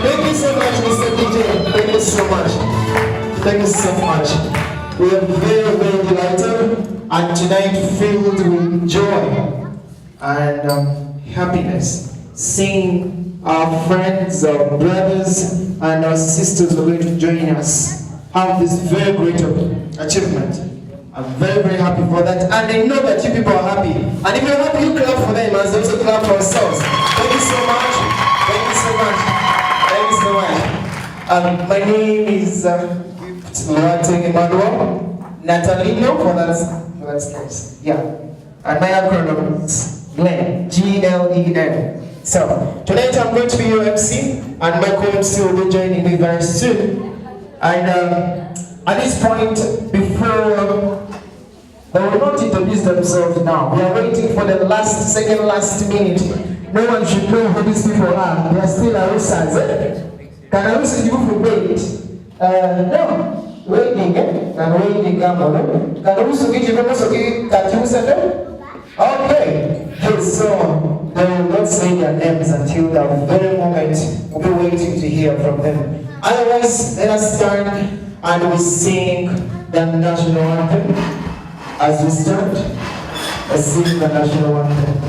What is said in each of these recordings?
Thank you so much, Mr. DJ. Thank you so much. Thank you so much. We are very, very delighted and tonight filled with joy and happiness. Seeing our friends, our brothers, and our sisters who are going to join us have this very great achievement. I'm very, very happy for that, and I know that you people are happy. And if you're happy, you clap for them as they also clap for ourselves. Thank you so much. Thank you so much. Thank you so much. My name is Emmanuel Natalino, for that's nice. Yeah. And my acronym is Glenn, Glen. So tonight I'm going to be your MC, and my co-MC will be joining me very soon. And at this point, before they will not introduce themselves now. We are waiting for the last minute. No one should know who these people are. They are still Arusas. Can Arusas you for wait? No. Waiting, Can waiting, Can Arusu get you almost okay? Okay. So they will not say their names until the very moment we'll be waiting to hear from them. Otherwise, let us stand and we sing the national anthem. As we start, let's sing the national anthem.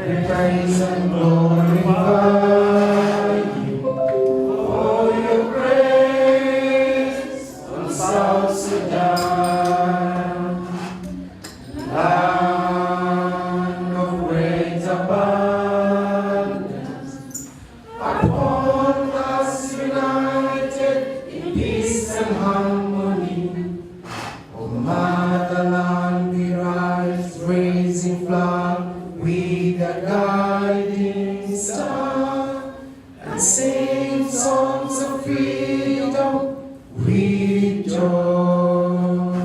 We praise and glorify you for your grace on South Sudan, land of great abundance, upon us united in peace and harmony. O motherland, we rise, raising flag with a guiding star, and sing songs of freedom with joy.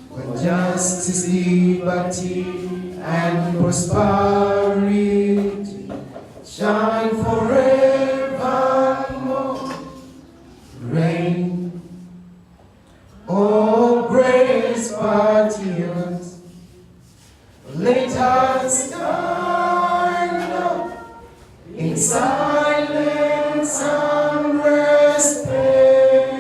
When justice, liberty, and prosperity shine forevermore. Reign, oh grace patriots, let us stand up in silence and respect,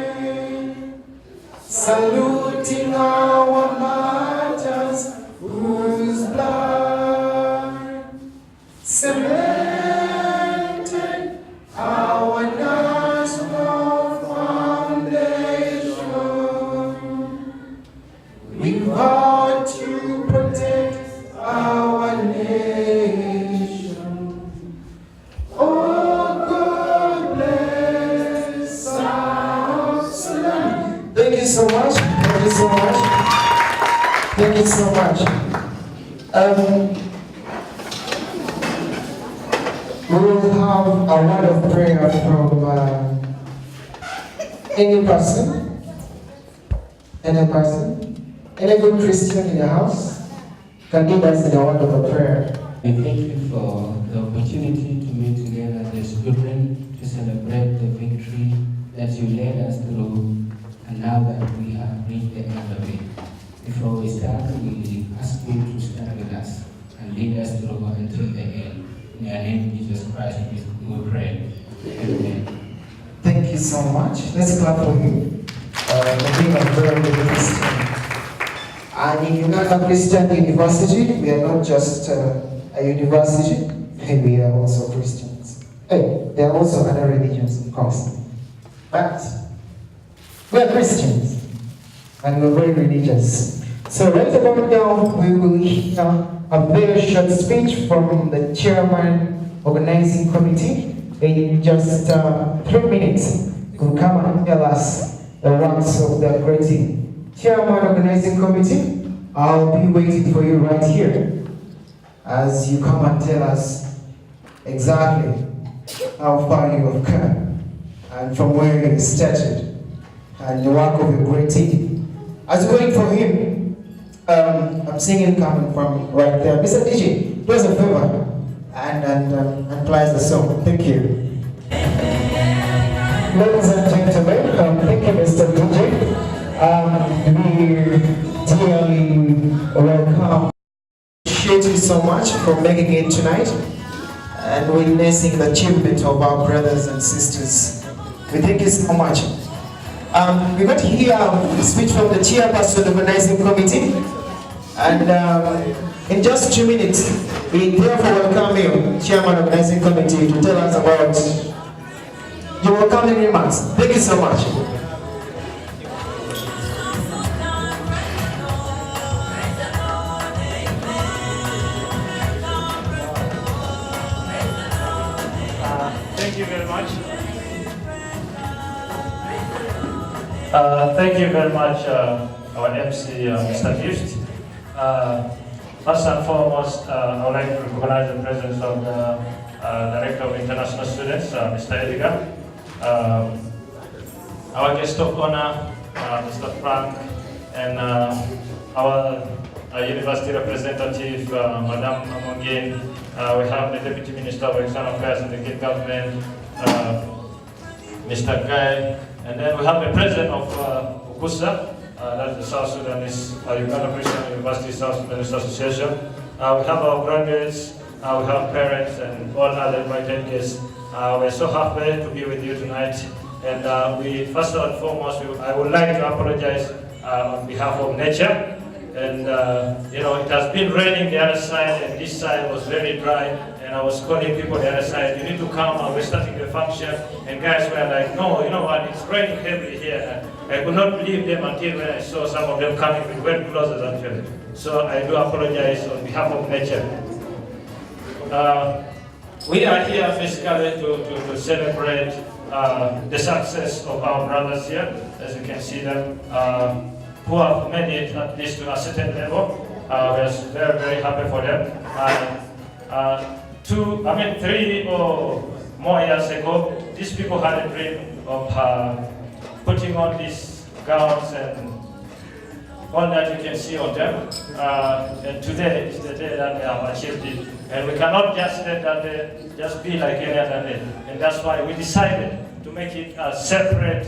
saluting our martyrs whose blood cemented our national foundation. We vow to protect our nation. Oh, God bless South Sudan. Thank you so much. Thank you so much. Thank you so much. We will have a word of prayer from any person, any good Christian in the house can give us the word of a prayer. I thank you for the opportunity to meet together as children to celebrate the victory that you led us through, and now that we have reached the end of it. Before we start, we ask you to stand with us and lead us through until the end. In your name, Jesus Christ, we pray. Amen. Thank you so much. Let's clap for him for being a very good Christian. And in Uganda Christian University, we are not just a university, we are also Christians. Hey, there are also other religions, of course. But we are Christians, and we're very religious. So right about now, we will hear a very short speech from the chairman organizing committee. In just 3 minutes, will come and tell us the ranks of the great team. Chairman organizing committee, I'll be waiting for you right here as you come and tell us exactly how far you have come and from where you started and the work of your great team. As we're waiting for him, I'm singing coming from right there. Mr. DJ, do us a favor and play the song. Thank you. Ladies and gentlemen, thank you, Mr. DJ. We dearly welcome. Appreciate you so much for making it tonight and witnessing the achievement of our brothers and sisters. We thank you so much. We got to hear a speech from the chairperson of the organizing committee, and in just 2 minutes, we therefore welcome you, chairman of the organizing committee, to tell us about your welcoming remarks. Thank you so much. Thank you very much. Thank you very much, our MC, Mr. Gift. First and foremost, I would like to recognize the presence of the Director of International Students, Mr. Edgar. Our guest of honor, Mr. Frank, and our university representative, Madame Amongin. We have the Deputy Minister of External Affairs and the Gate Government, Mr. Guy, and then we have the President of UCUSSSA, that's the South Sudanese Uganda Christian University South Sudanese Association. We have our graduates, we have parents, and all other invited guests. We're so happy to be with you tonight. And we, first and foremost, I would like to apologize on behalf of nature. And you know, it has been raining the other side, and this side was very dry. And I was calling people the other side, you need to come, we're starting the function. And guys were like, no, you know what, it's raining heavily here. I could not believe them until when I saw some of them coming with wet clothes actually. So I do apologize on behalf of nature. We are here basically to celebrate the success of our brothers here, as you can see them, who have made it at least to a certain level. We're very, very happy for them. 3 or more years ago, these people had a dream of putting on these gowns and all that you can see on them. And today is the day that we have achieved it. And we cannot just let that day just be like any other day. And that's why we decided to make it a separate,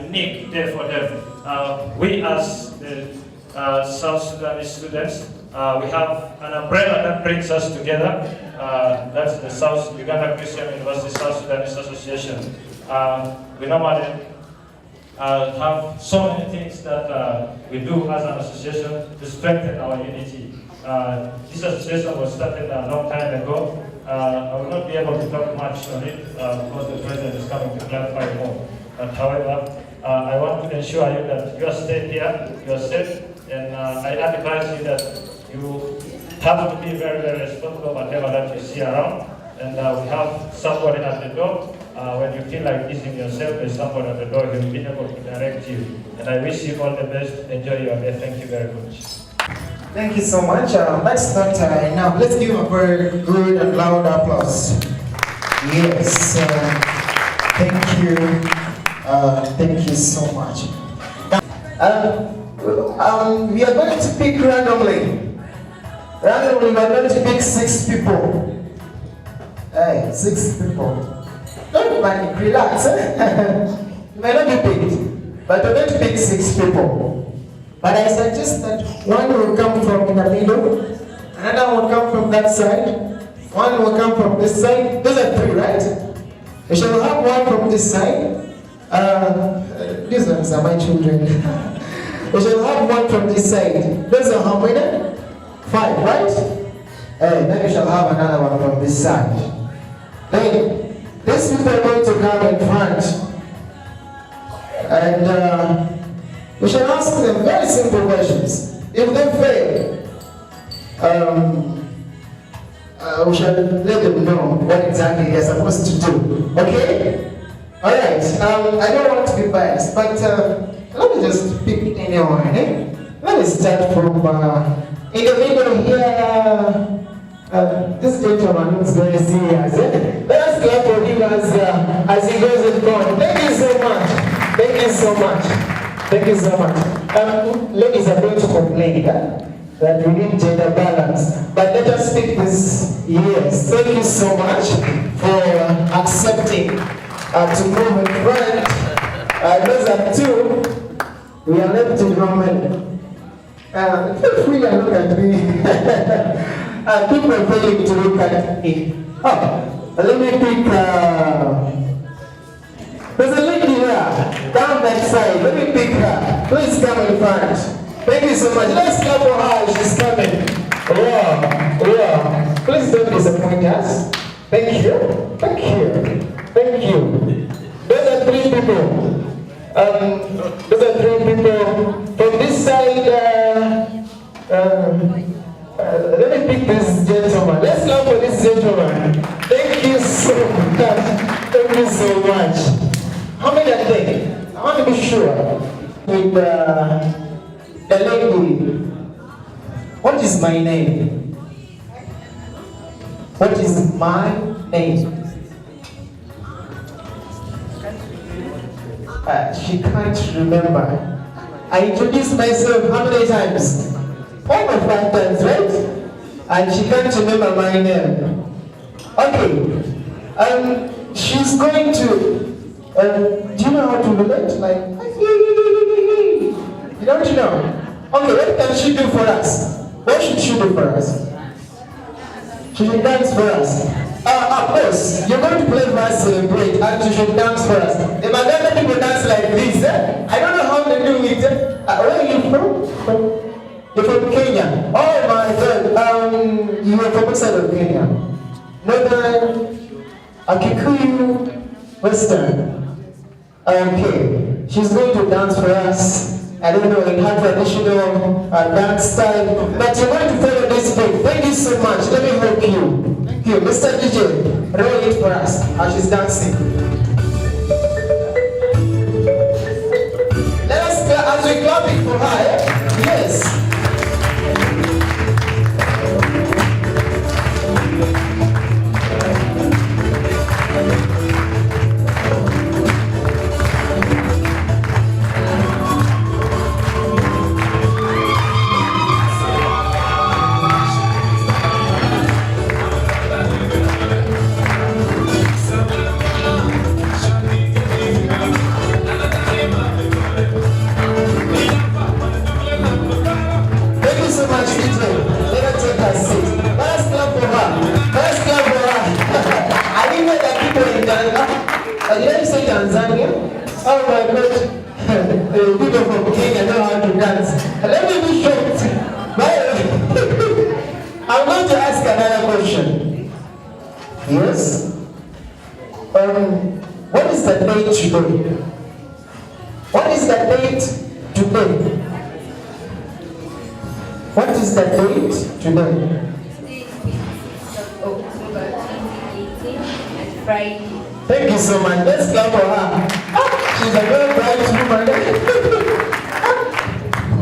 unique day for them. We as the South Sudanese students, we have an umbrella that brings us together. That's the South Uganda Christian University South Sudanese Association. We normally have so many things that we do as an association to strengthen our unity. This association was started a long time ago. I will not be able to talk much on it because the president is coming to clarify more. But however, I want to ensure you that your stay here, you are safe, and I advise you that you have to be very, very responsible whatever that you see around. And we have somebody at the door. When you feel like easing yourself, there's somebody at the door who will be able to direct you. And I wish you all the best. Enjoy your day. Thank you very much. Thank you so much. Let's start now. Let's give a very good and loud applause. Yes. Thank you. Thank you so much. We are going to pick randomly. Randomly, we are going to pick 6 people. Hey, 6 people. Don't panic, relax. You might not be picked, but we're going to pick 6 people. But I suggest that one will come from in the middle, another will come from that side, one will come from this side. Those are 3, right? We shall have one from this side. These ones are my children. We shall have one from this side. Those are how many? 5, right? Then we shall have another one from this side. Then, these people are going to come in front. And we shall ask them very simple questions. If they fail, we shall let them know what exactly they're supposed to do. Okay? Alright, I don't want to be biased, but let me just pick anyone. Let me start from in the middle here. This gentleman looks very serious. Let us clap for him as he goes in front. Thank you so much. Thank you so much. Thank you so much. Ladies are going to complain that we need gender balance. But let us pick this. Yes. Thank you so much for accepting to move in front. Those are 2. We are left in Roman. Feel free and look at me. People are failing to look at me. Oh, let me pick. There's a lady here, down that side. Let me pick her. Please come in front. Thank you so much. Let's clap for her. She's coming. Yeah. Please don't disappoint us. Thank you. Thank you. Thank you. Those are three people. From this side, let me pick this gentleman. Let's clap for this gentleman. Thank you so much. Thank you so much. How many are there? I want to be sure. With the lady. What is my name? What is my name? She can't remember. I introduced myself how many times? 4 or 5 times, right? And she can't remember my name. Okay. She's going to. Do you know how to relate? Like, you don't know? Okay, what can she do for us? What should she do for us? She should dance for us. Of course, you're going to play for us, celebrate, and she should dance for us. The Maganda people dance like this. I don't know how they do it. Where are you from? You're from Kenya. Oh my God. You are from what side of Kenya? Northern, Kikuyu, Western. Okay, she's going to dance for us. I don't know, in her traditional dance style, but you're going to follow this book. Thank you so much. Let me help you. Thank you. Mr. DJ, roll it for us as she's dancing. Let us, as we clap it for her, yes. Tanzania. Oh my God. People from Kenya know how to dance. Let me be short. I'm going to ask another question. Yes? What is the date today? What is the date today? What is the date today? October 2018 and Friday. Thank you so much. Let's clap for her. She's a very bright woman.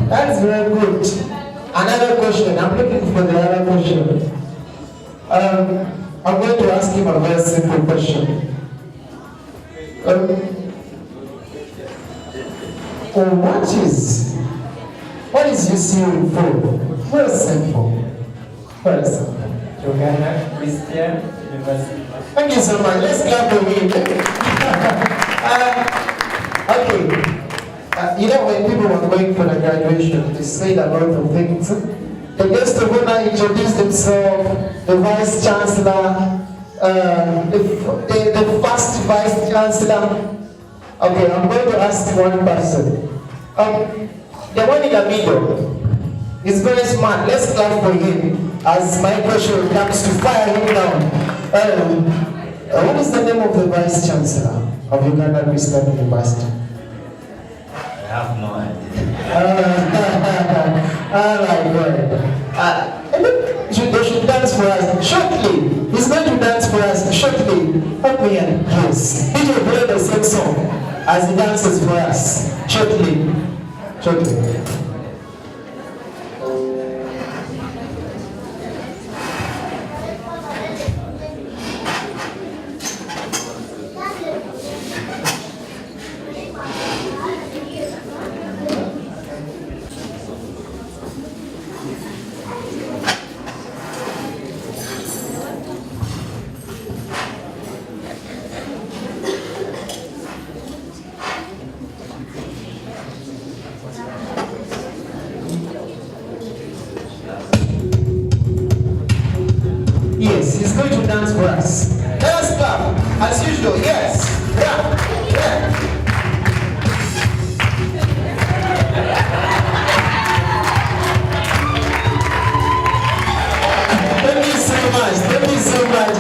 That's very good. Another question. I'm looking for the other question. I'm going to ask him a very simple question. What is UCU for? Very simple. Very simple. Uganda Christian University. Thank you so much. Let's clap for him. Okay. You know, when people were going for the graduation, they said a lot of things. The guest of honor introduced themselves, the vice chancellor, the first vice chancellor. Okay, I'm going to ask one person. The one in the middle is very smart. Let's clap for him as my pressure comes to fire him down. What is the name of the vice chancellor of Uganda Christian University? I have no idea. Oh my God. They should dance for us shortly. He's going to dance for us shortly. Help me and yes. He will play the same song as he dances for us shortly. Shortly. going to dance for us. Let us clap, as usual, yes. Yeah, yeah. Thank you so much, thank you so much.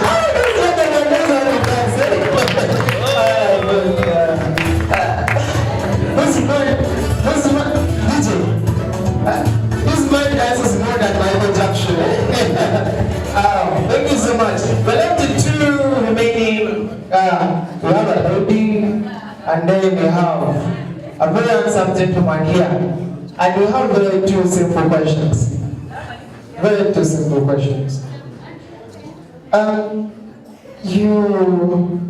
This man dances more than Michael Jackson. Thank you so much. We're left with two remaining. We have a lady, and then we have a very handsome gentleman here. And we have two simple questions. Very two simple questions. You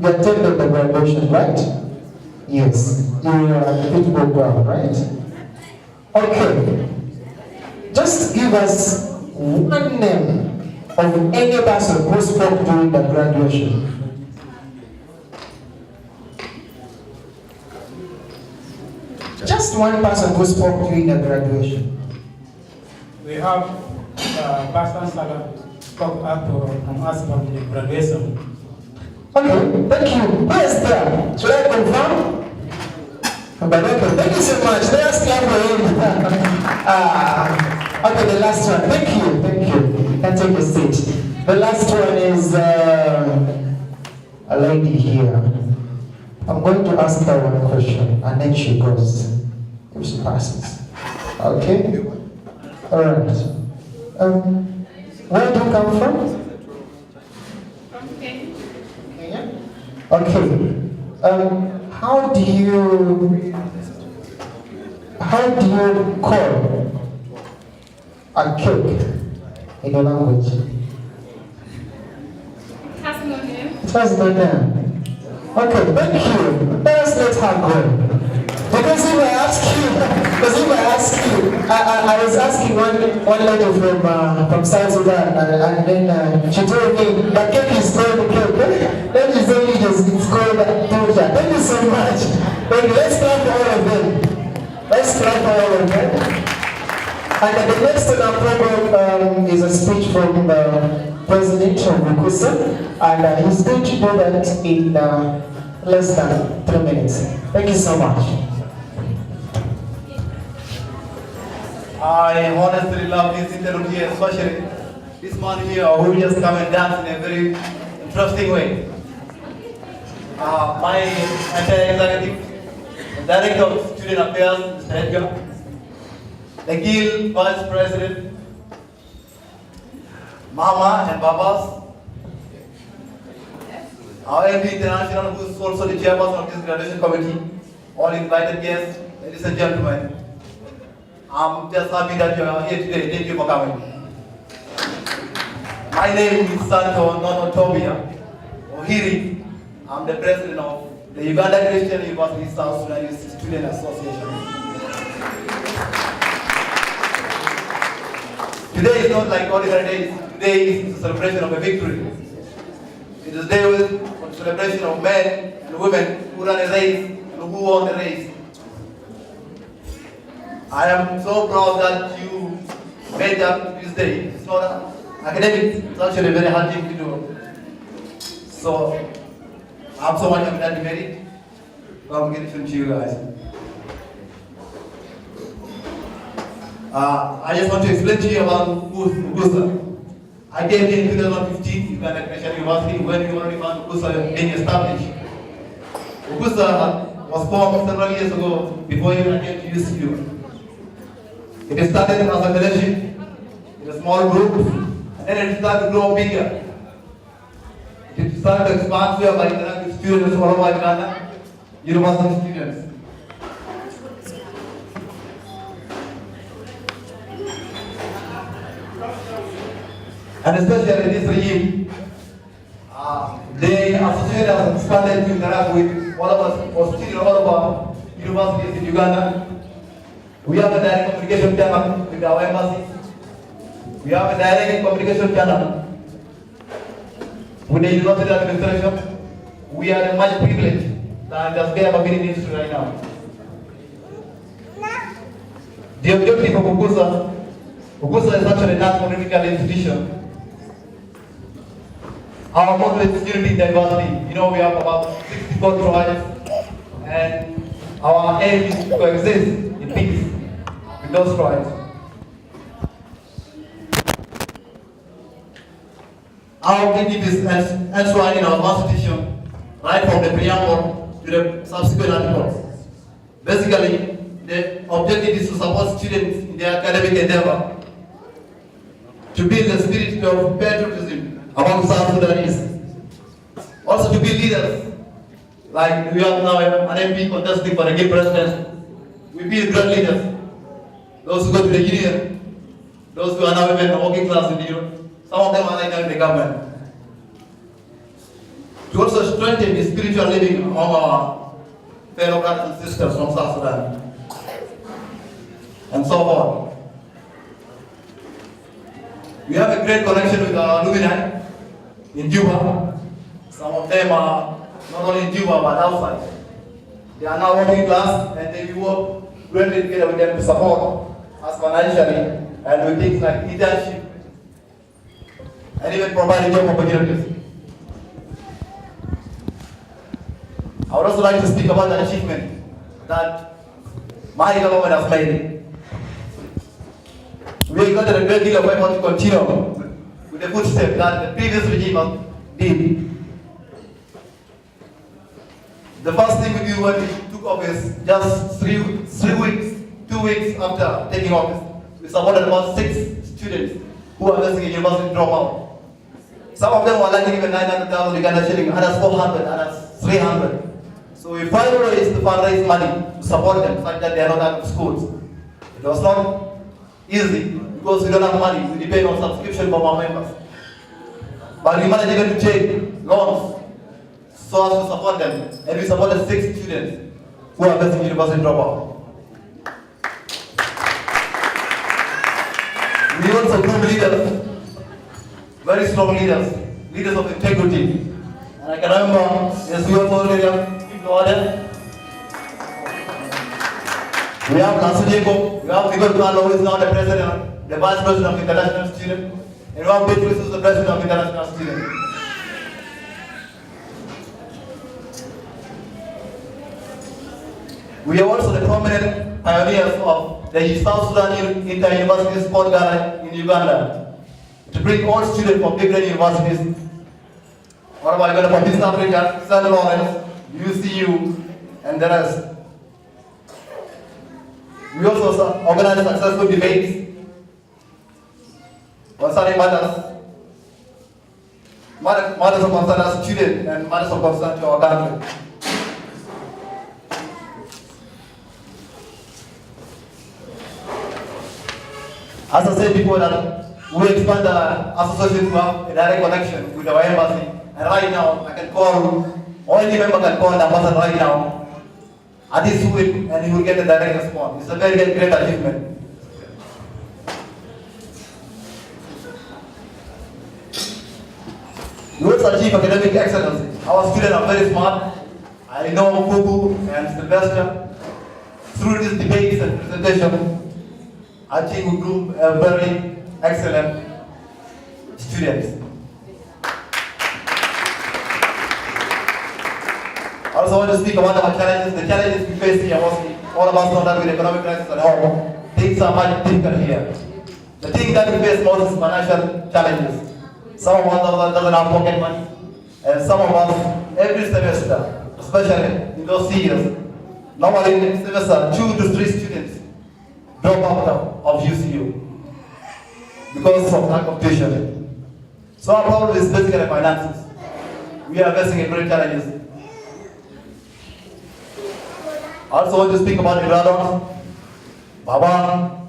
attended the graduation, right? Yes. You are at the football ground, right? Okay. Just give us one name of any person who spoke during the graduation. Just one person who spoke during the graduation. We have Pastor Salah spoke up from us from the graduation. Okay, thank you. Who is there? Should I confirm? But okay, thank you so much. Let us clap for him. Okay, the last one. Thank you, thank you. You can take a seat. The last one is a lady here. I'm going to ask her one question, and then she goes. If she passes. Okay? Alright. Where do you come from? From Kenya. Kenya? Okay. How do you call a cake in your language? It has no name. It has no name. Okay, thank you. Let us let her go. Because if I ask you, I was asking one lady from South Sudan, and then she told me the cake is called the cake. Then she said it's called Toja. Thank you so much. Thank you. Let's clap for all of them. Let's clap for all of them. And the next on our program is a speech from the president of UCUSSSA, and he's going to do that in less than 3 minutes. Thank you so much. I honestly love this interview here, especially this man here who just come and dance in a very interesting way. My entire executive, the Director of Student Affairs, Mr. Edgar, the Guild Vice President, Mama and Babas, our MP International, who is also the chairperson of this graduation committee, all invited guests, ladies and gentlemen. I'm just happy that you are here today. Thank you for coming. My name is Santo Nono Tobia Ohiri. I'm the president of the Uganda Christian University South Sudanese Student Association. Today is not like ordinary days. Today is the celebration of a victory. It is a day for the celebration of men and women who ran a race and who won the race. I am so proud that you made up this day. It's not academic, it's actually a very hard thing to do. So, I'm so much happy that you made it. Congratulations to you guys. I just want to explain to you about UCUSSSA. I came here in 2015, Uganda Christian University, when we already found UCUSSSA being established. UCUSSSA was formed several years ago before you came to UCU. It started as a fellowship in a small group, and then it started to grow bigger. It started to expand whereby interact with students all over Uganda, university students. And especially this regime, the association has expanded to interact with all of us, or students all over universities in Uganda. We have a direct communication channel with our embassy. We have a direct communication channel with the university administration. We are much privileged than just we have a mini ministry right now. The objective of UCUSSSA is actually not a political institution. our motto is unity in diversity. You know, we have about 64 tribes, and our aim is to coexist in peace with those tribes. Our objective is enshrined in our constitution, right from the preamble to the subsequent articles. Basically, the objective is to support students in their academic endeavor, to build a spirit of patriotism among South Sudanese, also to build leaders, like we have now an MP contesting for a good president. We build great leaders, those who go to the union, those who are now even working class in Europe. Some of them are like in the government. To also strengthen the spiritual living among our fellow brothers and sisters from South Sudan, and so on. We have a great connection with our alumni in Juba. Some of them are not only in Juba but outside. They are now working class, and they work greatly together with them to support us financially and with things like internship and even providing job opportunities. I would also like to speak about the achievement that my government has made. We got a great deal of effort to continue with the footsteps that the previous regime did. The first thing we did when we took office, just 2 weeks after taking office, we supported about 6 students who are facing a university dropout. Some of them were lacking even 900,000 Uganda shilling, others 400, others 300. So we found ways to fundraise money to support them such that they are not out of schools. It was not easy because we don't have money, we depend on subscription from our members. But we managed even to take loans so as to support them, and we supported 6 students who are facing university dropout. We also grew leaders, very strong leaders, leaders of integrity. And I can remember, yes, we also already have people order. We have Nasujeko, we have Miguel Carlo, who is now the president, the vice president of international student, and we have Beatrice, who is the president of international student. We are also the prominent pioneers of the South Sudan Inter-University Sport Gala in Uganda to bring all students from different universities. What about Uganda from East Africa, St. Lawrence, UCU, and the rest. We also organize successful debates concerning matters of concern as students and matters of concern to our country. As I said before, that we expand the association to have a direct connection with our embassy. And right now, I can call, or any member can call the ambassador right now, at this week, and he will get a direct response. It's a very, very great achievement. We also achieve academic excellence. Our students are very smart. I know Kuku and Sylvester. Through these debates and presentation, I think we grew very excellent students. I also want to speak about our challenges. The challenges we face here, all of us know that with economic crisis at home, things are much difficult here. The thing that we face most is financial challenges. Some of us doesn't have pocket money, and some of us, every semester, especially in those years, normally in semester, 2 to 3 students drop out of UCU because of lack of tuition. So our problem is basically finances. We are facing a great challenges. I also want to speak about the graduates, Baba,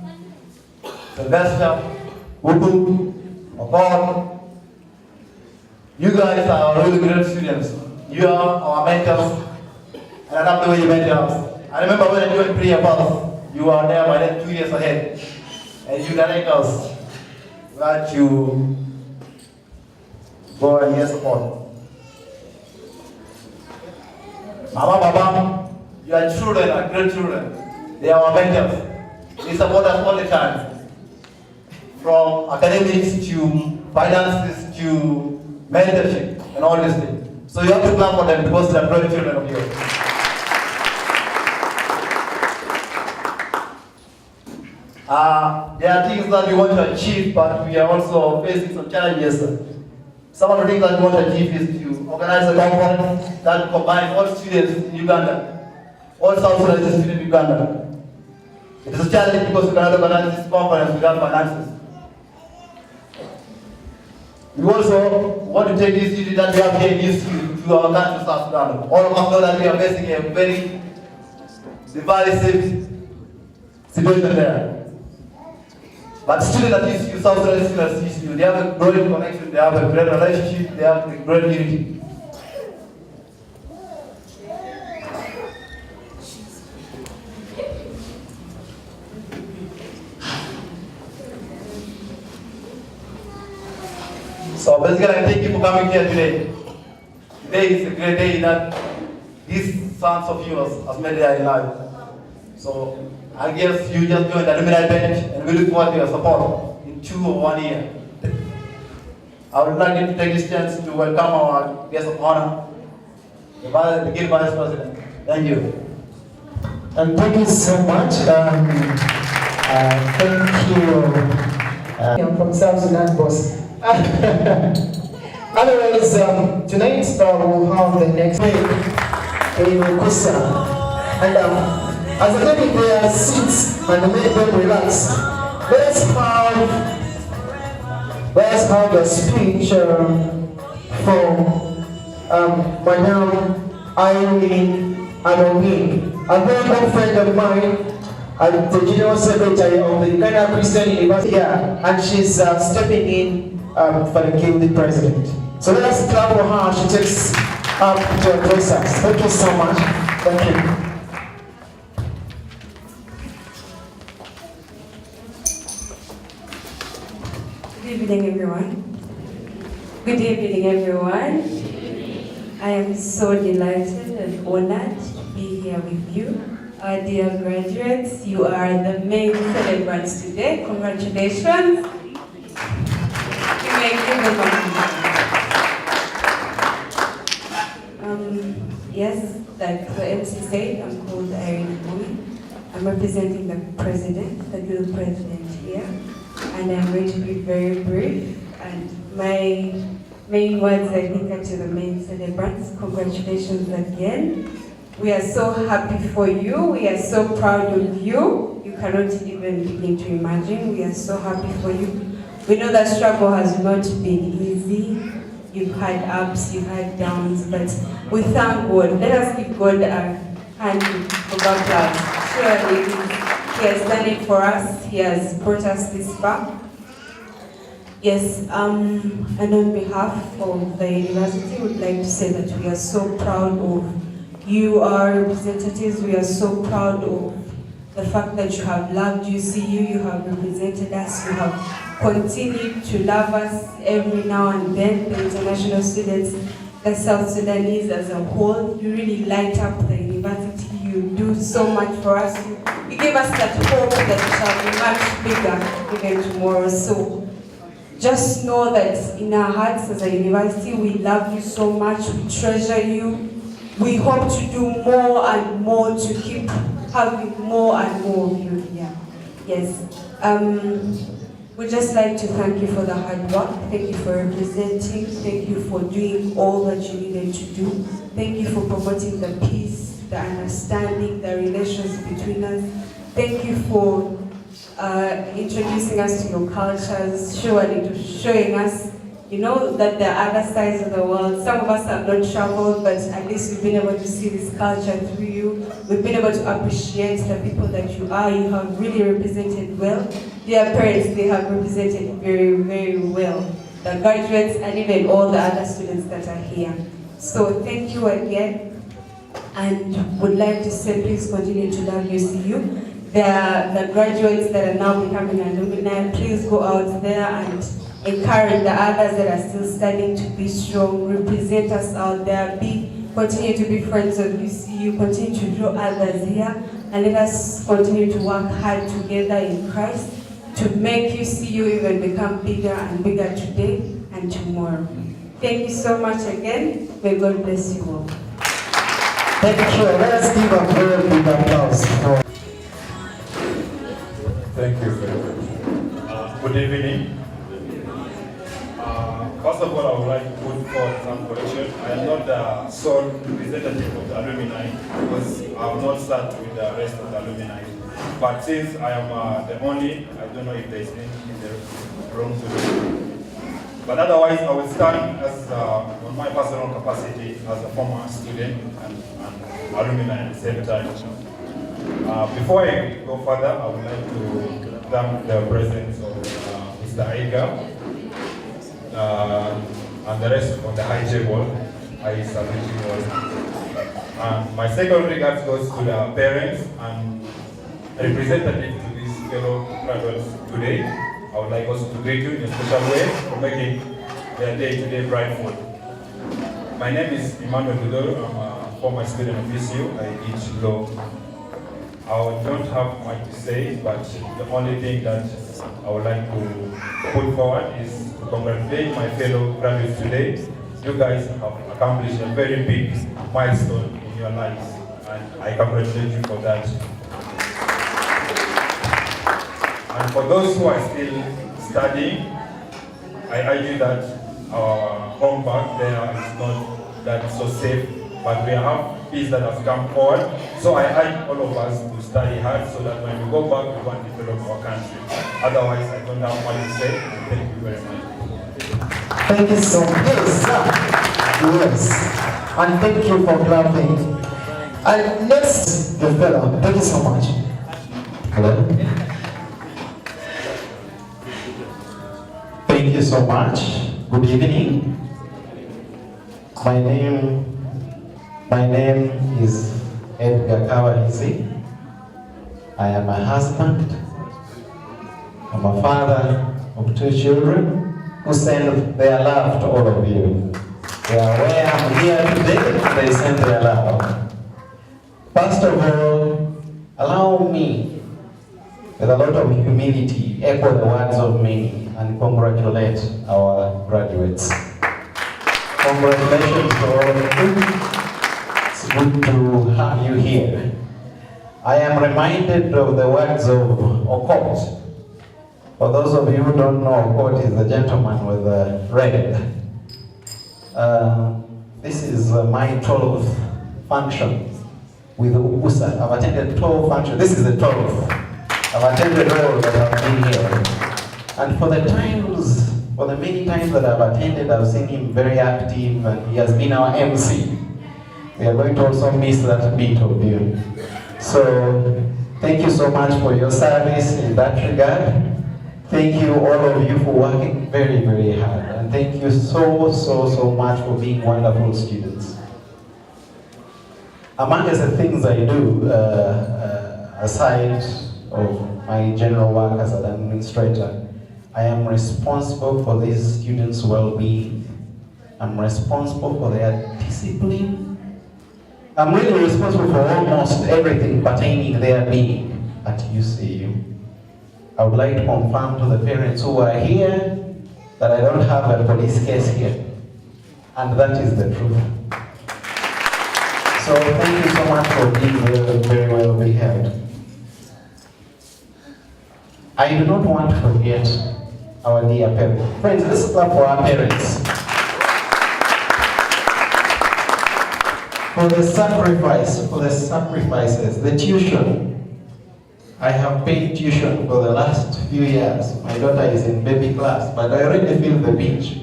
Sylvester, Ubu, Mokon. You guys are really great students. You are our mentors, and I love the way you mentor us. I remember when I joined pre-Pass, you were there by then 2 years ahead, and you direct us where to go and get support. Mama, Baba, your children are great children. They are our mentors. They support us all the time. From academics to finances to mentorship, and all these things. So you have to clap for them because they are great children of yours. There are things that we want to achieve, but we are also facing some challenges. Some of the things that we want to achieve is to organize a conference that combines all students in Uganda, all South Sudanese students in Uganda. It is a challenge because we cannot organize this conference without finances. We also want to take this unity that we have here in UCU to our country, South Sudan. All of us know that we are facing a very divisive situation there. But students at UCU, South Sudan students at UCU, they have a great connection, they have a great relationship, they have a great unity. So basically, I thank you for coming here today. Today is a great day that these sons of yours have made their life. So I guess you just joined the alumni bench and we look forward to your support in 2 or 1 year. I would like you to take this chance to welcome our guest of honor, the Guild Vice President. Thank you. And thank you so much. Thank you. I'm from South Sudan, boss. Otherwise, tonight we'll have the next week in UCUSSSA. And as a lady, there are seats and make them relax. Let's have a speech from Madam Irene Anomi, a very good friend of mine, the General Secretary of the Ghana Christian University, and she's stepping in for the Guild President. So let us clap for her. She takes up to address us. Thank you so much. Thank you. Good evening, everyone. Good evening, everyone. I am so delighted and honored to be here with you. Our dear graduates, you are the main celebrants today. Congratulations. You may give them a hand. Yes, like the MC said, I'm called Irene Anomi. I'm representing the president, the Guild President here. And I'm going to be very brief. And my main words, I think, are to the main celebrants. Congratulations again. We are so happy for you. We are so proud of you. You cannot even begin to imagine. We are so happy for you. We know that struggle has not been easy. You've had ups, you've had downs, but we thank God. Let us give God a hand of applause. Surely He has done it for us. He has brought us this far. Yes, and on behalf of the university, we would like to say that we are so proud of you, our representatives. We are so proud of the fact that you have loved UCU, you have represented us, you have continued to love us every now and then, the international students, the South Sudanese as a whole. You really light up the university. You do so much for us. You give us that hope that it shall be much bigger even tomorrow. So just know that in our hearts as a university, we love you so much, we treasure you. We hope to do more and more to keep having more and more of you here. Yes. We'd just like to thank you for the hard work. Thank you for representing. Thank you for doing all that you needed to do. Thank you for promoting the peace, the understanding, the relations between us. Thank you for introducing us to your cultures, showing us, you know, that there are other sides of the world. Some of us have not traveled, but at least we've been able to see this culture through you. We've been able to appreciate the people that you are. You have really represented well. Dear parents, they have represented very, very well. The graduates and even all the other students that are here. So thank you again, and would like to say please continue to love UCU. The graduates that are now becoming alumni, please go out there and encourage the others that are still studying to be strong, represent us out there, continue to be friends of UCU, continue to draw others here, and let us continue to work hard together in Christ to make UCU even become bigger and bigger today and tomorrow. Thank you so much again. May God bless you all. Thank you. Let's give a very big applause for. Thank you very much. Good evening. First of all, I would like to put forward some correction. I am not the sole representative of the alumni because I have not sat with the rest of the alumni. But since I am the only, I don't know if there is any in the room today. But otherwise, I will stand as on my personal capacity as a former student and alumni at the same time. Before I go further, I would like to thank the presence of Mr. Aiga and the rest of the high table. I salute you all. My second regards goes to the parents and representative to these fellow graduates today. I would like also to greet you in a special way for making their day today brightful. My name is Emmanuel Budoro. I'm a former student of UCU. I teach law. I don't have much to say, but the only thing that I would like to put forward is to congratulate my fellow graduates today. You guys have accomplished a very big milestone in your lives, and I congratulate you for that. And for those who are still studying, I argue that our homework there is not that so safe, but we have peace that has come forward. So I urge all of us to study hard so that when we go back, we want to develop our country. Otherwise, I don't have much to say. Thank you very much. Thank you so much. Yes, sir. Yes. And thank you for clapping. And next, the fellow. Thank you so much. Hello. Thank you so much. Good evening. My name is Edgar Kawahizi. I am a husband. I'm a father of 2 children who send their love to all of you. They are where I'm here today, they send their love. First of all, allow me, with a lot of humility, echo the words of many and congratulate our graduates. Congratulations to all of you. It's good to have you here. I am reminded of the words of OCT. For those of you who don't know, OCT is the gentleman with the red. This is my 12th function with UCUSSA. I've attended 12 functions. This is the 12th. I've attended all that I've been here. And for the many times that I've attended, I've seen him very active and he has been our MC. We are going to also miss that bit of you. So, thank you so much for your service in that regard. Thank you all of you for working very, very hard. And thank you so much for being wonderful students. Among the things I do, aside of my general work as an administrator, I am responsible for these students' well-being. I'm responsible for their discipline. I'm really responsible for almost everything pertaining their being at UCU. I would like to confirm to the parents who are here that I don't have a police case here. And that is the truth. So thank you so much for being very well behaved. I do not want to forget our dear parents. Friends, let's clap for our parents. For the sacrifices, the tuition. I have paid tuition for the last few years. My daughter is in baby class, but I already feel the pinch.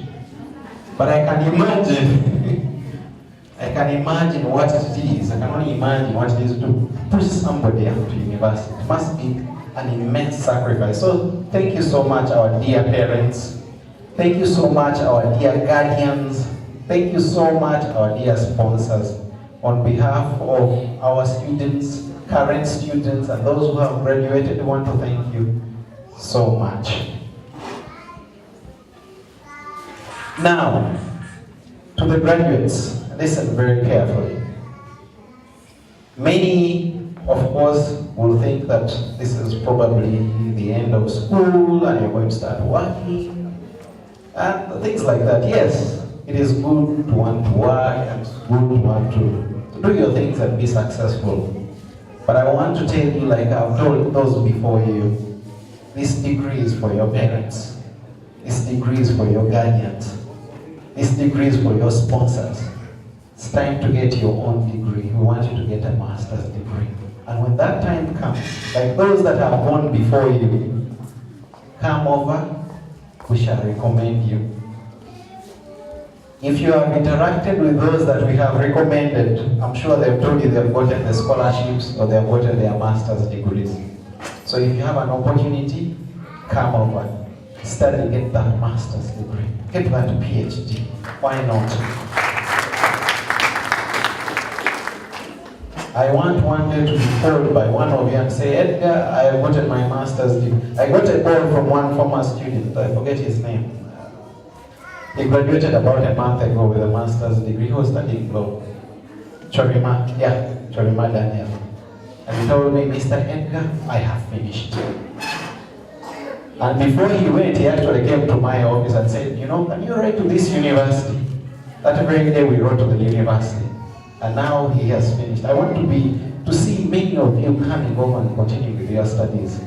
But I can imagine what it is. I can only imagine what it is to push somebody up to university. It must be an immense sacrifice. So thank you so much, our dear parents. Thank you so much, our dear guardians. Thank you so much, our dear sponsors. On behalf of our students, current students, and those who have graduated, I want to thank you so much. Now, to the graduates, listen very carefully. Many, of course, will think that this is probably the end of school and you're going to start working and things like that. Yes, It is good to want to work and it's good to want to do your things and be successful. But I want to tell you, like I've told those before you, this degree is for your parents. This degree is for your guardians. This degree is for your sponsors. It's time to get your own degree. We want you to get a master's degree. And when that time comes, like those that have gone before you, come over, we shall recommend you. If you have interacted with those that we have recommended, I'm sure they've told you they've gotten the scholarships or they've gotten their master's degrees. So if you have an opportunity, come over, study, get that master's degree, get that PhD. Why not? I want one day to be called by one of you and say, Edgar, I have gotten my master's degree. I got a call from one former student, I forget his name. He graduated about a month ago with a master's degree. He was studying law. Chorima Daniel. And he told me, Mr. Edgar, I have finished. And before he went, he actually came to my office and said, you know, can you write to this university? That very day we wrote to the university. And now he has finished. I want to see many of you coming over and continuing with your studies.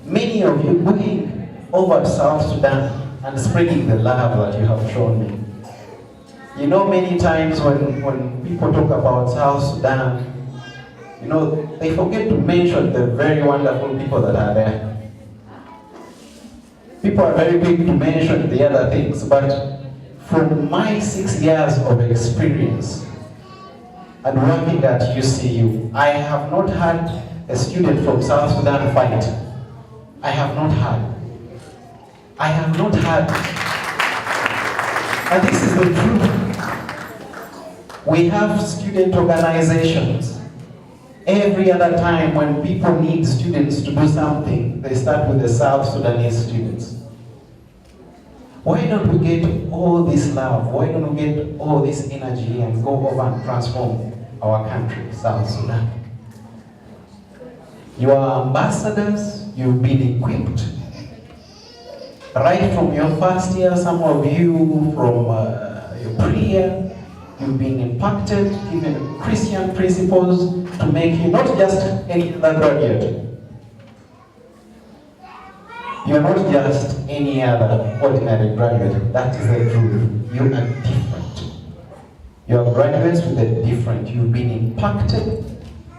Many of you going over to South Sudan and spreading the love that you have shown me. You know, many times when people talk about South Sudan, you know, they forget to mention the very wonderful people that are there. People are very quick to mention the other things, but from my 6 years of experience and working at UCU, I have not had a student from South Sudan fight. I have not had. And this is the truth. We have student organizations. Every other time when people need students to do something, they start with the South Sudanese students. Why don't we get all this love? Why don't we get all this energy and go over and transform our country, South Sudan? You are ambassadors, you've been equipped. Right from your first year, some of you from your pre-year, you've been impacted, given Christian principles to make you not just any other graduate. You're not just any other ordinary graduate. That is the truth. You are different. You are graduates with a different. You've been impacted,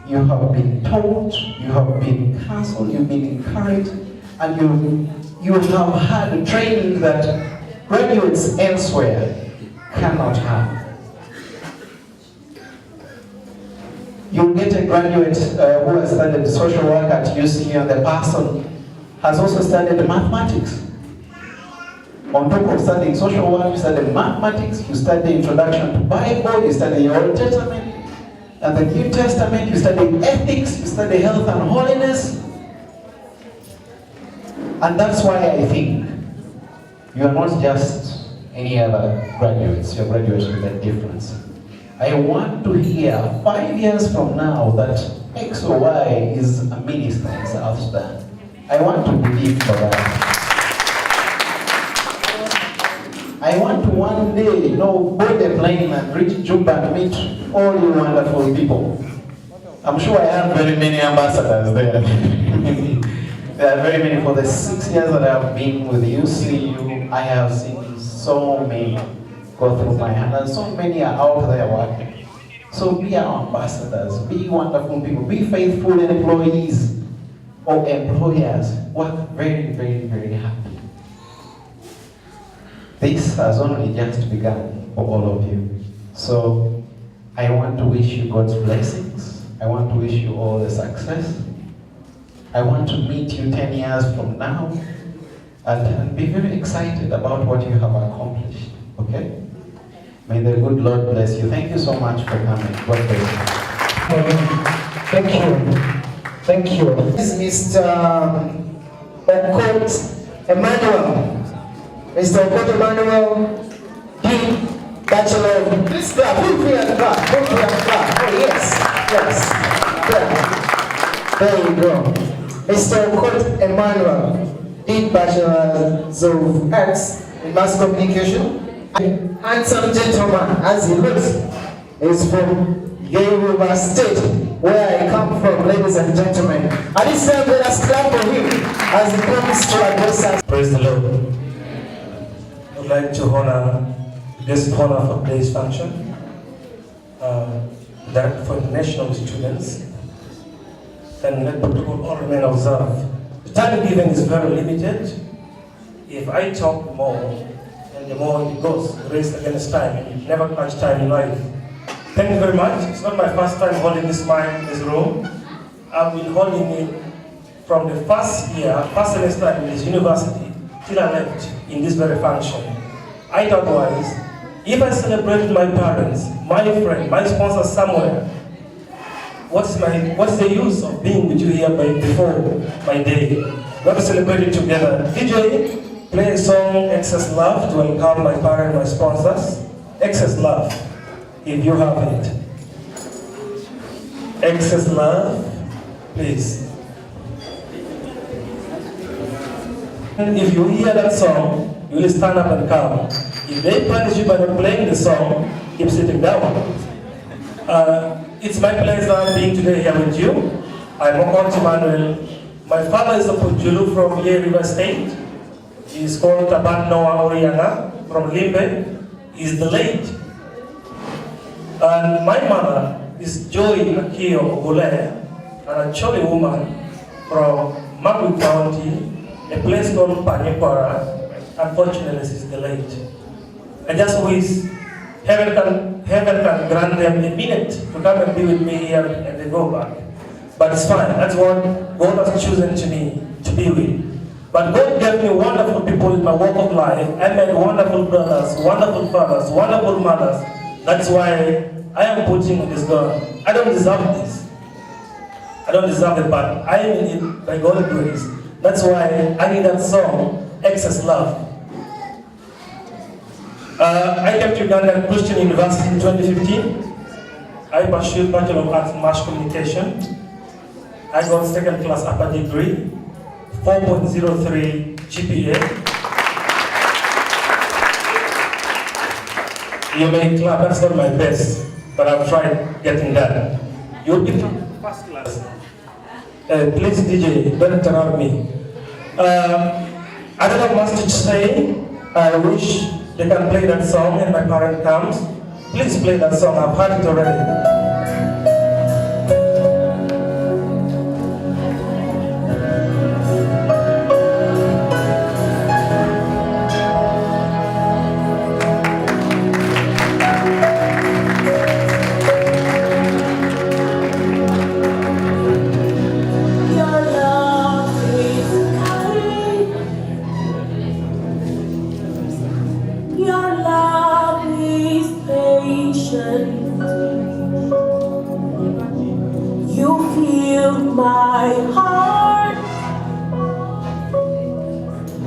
you have been taught, you have been counseled, you've been encouraged, and you have had training that graduates elsewhere cannot have. You'll get a graduate who has studied social work at UCU, and the person has also studied mathematics. On top of studying social work, you study mathematics, you study introduction to Bible, you study the Old Testament, and the New Testament, you study ethics, you study health and holiness. And that's why I think you are not just any other graduates, you're graduates with a difference. I want to hear 5 years from now that X or Y is a minister in South Sudan. I want to believe for that. I want to one day, board a plane and reach Juba and meet all you wonderful people. I'm sure I have very many ambassadors there. There are very many. For the 6 years that I have been with UCU, I have seen so many go through my hand, and so many are out there working. So be our ambassadors, be wonderful people, be faithful employees or employers. Work very, very, very happy. This has only just begun for all of you. So I want to wish you God's blessings. I want to wish you all the success. I want to meet you 10 years from now and be very excited about what you have accomplished. Okay? May the good Lord bless you. Thank you so much for coming. God bless you. Thank you. Thank you. This is Mr. Okot Emmanuel. Mr. Okot Emmanuel, D. Bachelor of... Please clap. Put me at the clap. Put me at the clap. Oh, yes. Yes. There you go. Mr. Okot Emmanuel, D. Bachelor of Arts in Mass Communication. Handsome gentleman, as he looks, is from Yoruba State, where I come from, ladies and gentlemen. At this time, let us clap for him as he comes to address us. Praise the Lord. I'd like to honor this honor for today's function, that for international students, and let protocol all remain observed. The time given is very limited. If I talk more, and the more it goes, the race against time, and you never catch time in life. Thank you very much. It's not my first time holding this mic in this room. I've been holding it from the first semester in this university, till I left in this very function. I thought wise, if I celebrated my parents, my friend, my sponsor somewhere, what's the use of being with you here before my day? We have to celebrate it together. DJ, play a song, Excess Love, to welcome my parents, my sponsors. Excess Love, if you have it. Excess Love, please. And if you hear that song, you will stand up and come. If they punish you by not playing the song, keep sitting down. It's my pleasure being today here with you. I'm OCT Manuel. My father is a Pujulu from Yoruba State. He's called Taban Noah Orianga from Limbe. He's the late. And my mother is Joy Akio Ogule, and a Choli woman from Magu County, a place called Panipara. Unfortunately, she's the late. I just wish heaven can grant them a minute to come and be with me here and they go back. But it's fine. That's what God has chosen to be with. But God gave me wonderful people in my walk of life. I met wonderful brothers, wonderful fathers, wonderful mothers. That's why I am putting on this girl. I don't deserve this. I don't deserve it, but I am in it by God's grace. That's why I need that song, Excess Love. I came to Uganda Christian University in 2015. I pursued Bachelor of Arts in Mass Communication. I got second class upper degree, 4.03 GPA. You may clap, that's not my best, but I've tried getting that. You'll be first class. Please DJ, don't interrupt me. I don't have much to say. I wish they can play that song and my parent comes. Please play that song, I've heard it already. My heart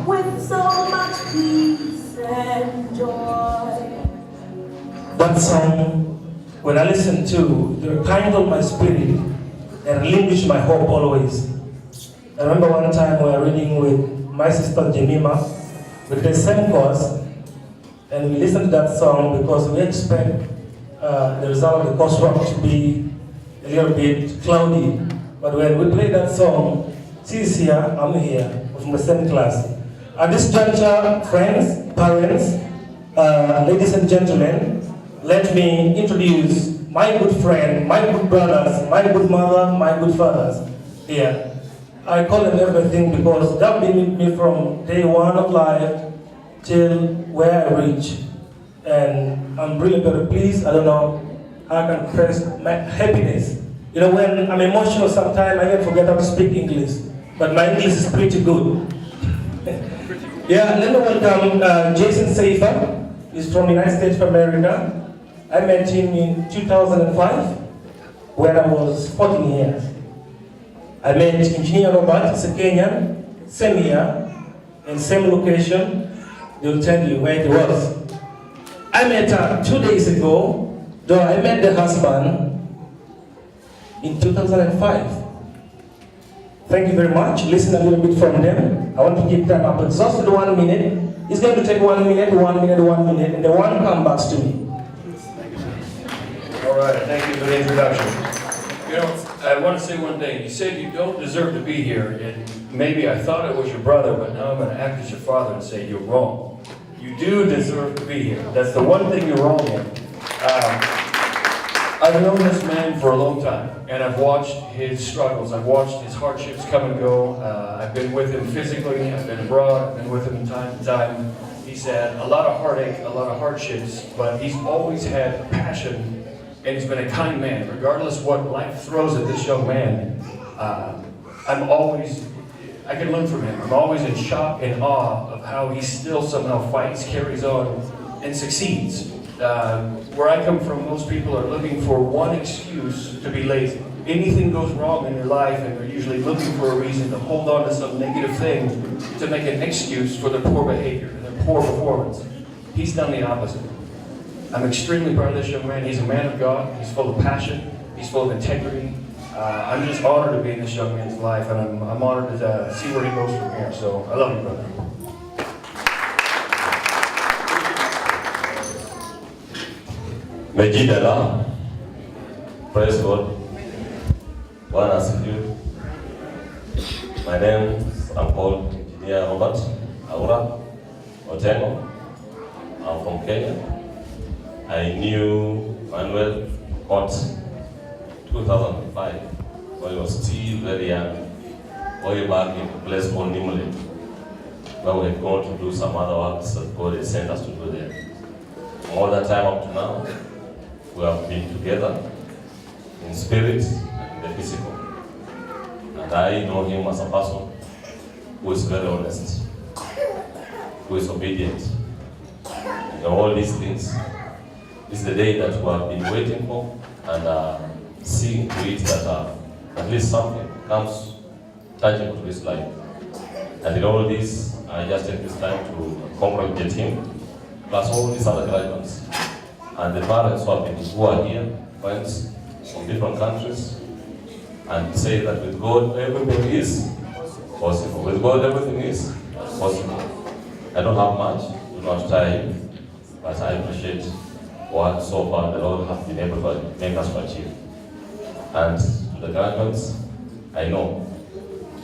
with so much peace and joy. That song, when I listen to, it rekindled my spirit and relinquished my hope always. I remember one time we were reading with my sister Jemima with the same course, and we listened to that song because we expect the result of the coursework to be a little bit cloudy. But when we play that song, she's here, I'm here, we're from the same class. At this juncture, friends, parents, ladies and gentlemen, let me introduce my good friend, my good brothers, my good mother, my good fathers here. I call them everything because they've been with me from day one of life till where I reach. And I'm really very pleased. I don't know how I can express my happiness. You know, when I'm emotional sometimes, I even forget how to speak English. But my English is pretty good. Yeah, let me welcome Jason Seifer. He's from the United States of America. I met him in 2005 when I was 14 years. I met Engineer Robert, he's a Kenyan, same year, and same location. They'll tell you where it was. I met her 2 days ago, though I met the husband in 2005. Thank you very much. Listen a little bit from them. I want to give them up exhausted 1 minute It's going to take 1 minute, 1 minute, 1 minute, and the one comes back to me. All right, thank you for the introduction. You know, I want to say one thing. You said you don't deserve to be here, and maybe I thought it was your brother, but now I'm going to act as your father and say you're wrong. You do deserve to be here. That's the one thing you're wrong in. I've known this man for a long time, and I've watched his struggles. I've watched his hardships come and go. I've been with him physically. I've been abroad. I've been with him from time to time. He's had a lot of heartache, a lot of hardships, but he's always had passion. And he's been a kind man, regardless what life throws at this young man. I can learn from him. I'm always in shock and awe of how he still somehow fights, carries on, and succeeds. Where I come from, most people are looking for one excuse to be lazy. Anything goes wrong in their life, and they're usually looking for a reason to hold on to some negative thing to make an excuse for their poor behavior, their poor performance. He's done the opposite. I'm extremely proud of this young man. He's a man of God. He's full of passion. He's full of integrity. I'm just honored to be in this young man's life, and I'm honored to see where he goes from here. So I love you, brother. Mejidala, praise God. Bwana asifiwe. My name, I'm called Engineer Robert Aura Otengo. I'm from Kenya. I knew Manuel Hot 2005 when he was still very young, way back in a place called Nimule, where we had gone to do some other works that God had sent us to do there. All that time up to now, we have been together in spirit and in the physical. And I know him as a person who is very honest, who is obedient. And all these things, this is the day that we have been waiting for, and seeing to it that at least something comes tangible to his life. And in all this, I just take this time to congratulate him, plus all these other graduates, and the parents who are here, friends from different countries, and say that with God, everything is possible. With God, everything is possible. I don't have much, do not tire you, but I appreciate what so far the Lord has been able to make us achieve. And to the graduates, I know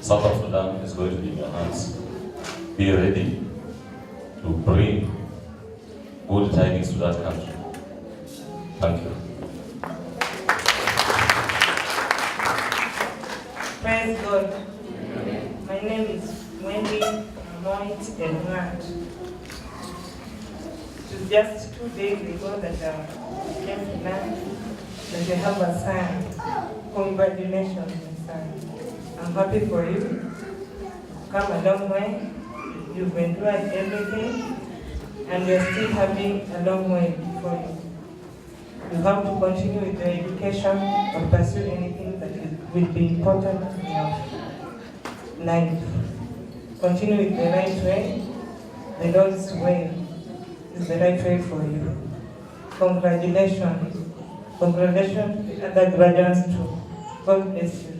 South Sudan is going to be in your hands. Be ready to bring good tidings to that country. Thank you. Praise God. My name is Wendy Moit Edward. It was just 2 days ago that I came to learn that you have a son. Congratulations, my son. I'm happy for you. You've come a long way. You've endured everything, and you're still having a long way before you. You have to continue with your education or pursue anything that will be important in your life. Continue with the right way. The Lord's way is the right way for you. Congratulations. Congratulations to the other graduates too. God bless you.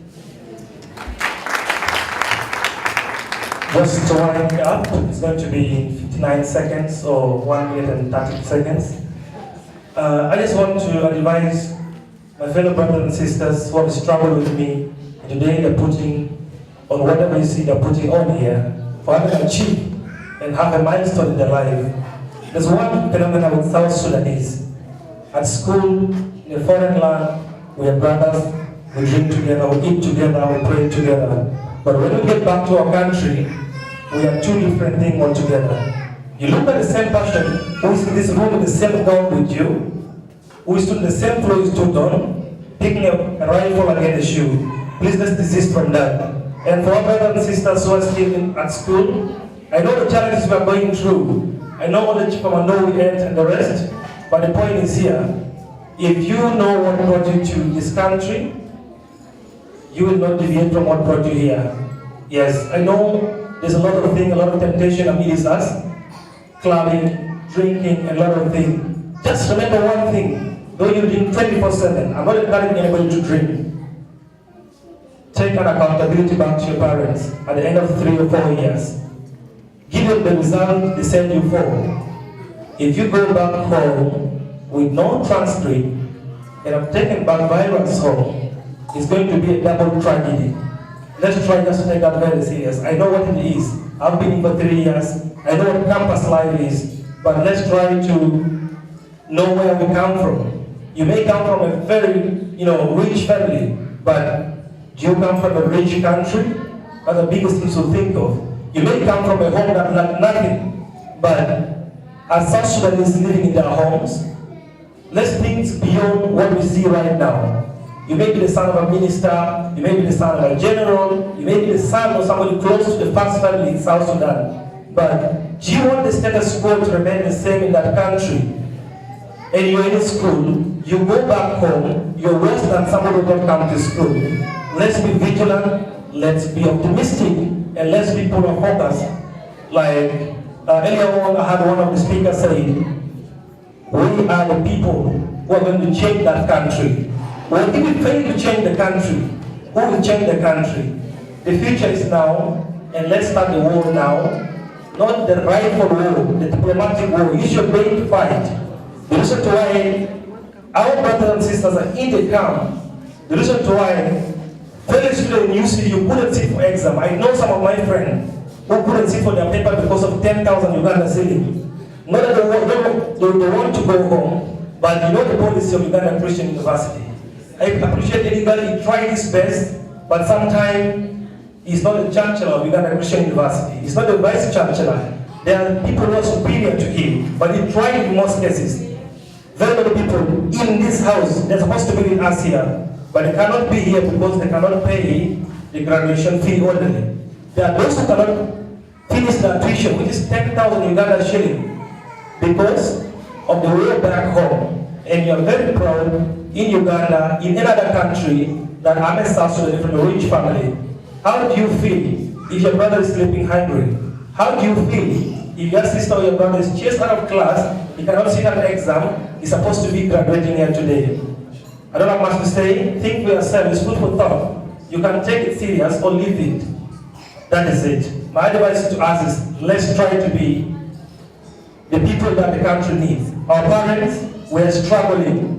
Just winding up, it's going to be 59 seconds or 1 minute and 30 seconds. I just want to advise my fellow brothers and sisters who have struggled with me. Today they're putting on whatever you see they're putting on here for having achieved and have a milestone in their life. There's one phenomenon with South Sudanese. At school, in a foreign land, we are brothers, we drink together, we eat together, we pray together. But when we get back to our country, we are two different things altogether. You look at the same person who is in this room with the same gown with you, who stood in the same floor you stood on, picking up a rifle and get a shoe. Please let's desist from that. And for our brothers and sisters who are still at school, I know the challenges we are going through. I know all the chief commando we ate and the rest, but the point is here. If you know what brought you to this country, you will not deviate from what brought you here. Yes, I know there's a lot of things, a lot of temptation amidst us. Clubbing, drinking, a lot of things. Just remember one thing, though you drink 24/7, I'm not encouraging anybody to drink. Take an accountability back to your parents at the end of 3 or 4 years. given the result they send you for, if you go back home with no transcript and have taken back virus home, it's going to be a double tragedy. Let's try just to take that very serious. I know what it is. I've been here for 3 years. I know what campus life is. But let's try to know where we come from. You may come from a very, rich family, but do you come from a rich country? That's the biggest thing to think of. You may come from a home that lacked nothing, but as South Sudanese living in their homes, let's think beyond what we see right now. You may be the son of a minister, you may be the son of a general, you may be the son of somebody close to the first family in South Sudan. But do you want the status quo to remain the same in that country? And you're in school, you go back home, you're worse than somebody who don't come to school. Let's be vigilant, let's be optimistic, and let's be full of focus. Like earlier on, I had one of the speakers say, we are the people who are going to change that country. Well, if we fail to change the country, who will change the country? The future is now, and let's start the war now. Not the rifle war, the diplomatic war. Use your brain to fight. The reason why our brothers and sisters are in the camp, the reason why fellow students in UCD, you couldn't sit for exam. I know some of my friends who couldn't sit for their paper because of 10,000 Uganda ceiling. Not that they want to go home, but you know the policy of Uganda Christian University. I appreciate anybody, he tried his best, but sometimes he's not the chancellor of Uganda Christian University. He's not the vice chancellor. There are people who are superior to him, but he tried in most cases. Very many people in this house, they're supposed to be with us here, but they cannot be here because they cannot pay the graduation fee orderly. There are those who cannot finish their tuition, which is 10,000 Uganda shilling, because of the way back home. And you're very proud in Uganda, in another country, that I'm a South Sudanese from a rich family. How do you feel if your brother is sleeping hungry? How do you feel if your sister or your brother is chased out of class, he cannot sit an exam, he's supposed to be graduating here today? I don't have much to say. Think for yourself, it's food for thought. You can take it serious or leave it. That is it. My advice to us is, let's try to be the people that the country needs. Our parents were struggling.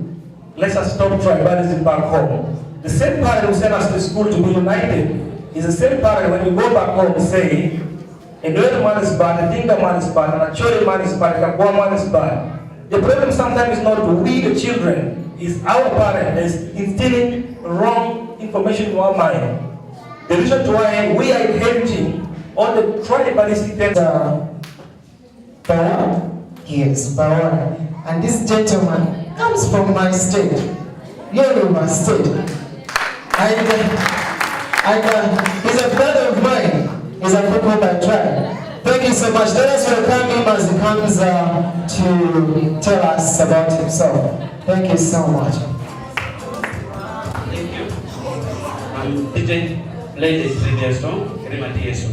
Let's just stop tribalism back home. The same parent who sent us to school to be united is the same parent when we go back home and say, a Noel man is bad, a Dinga man is bad, and a Chori man is bad, a Kakwa man is bad. The problem sometimes is not we the children, it's our parent that is instilling wrong information in our mind. The reason why we are inheriting all the tribalistic power. Yes, power. And this gentleman comes from my state, Yoruba state. And he's a brother of mine. He's a football by tribe. Thank you so much. Let us welcome him as he comes to tell us about himself. Thank you so much. Thank you. DJ, play the previous song, Rematiation.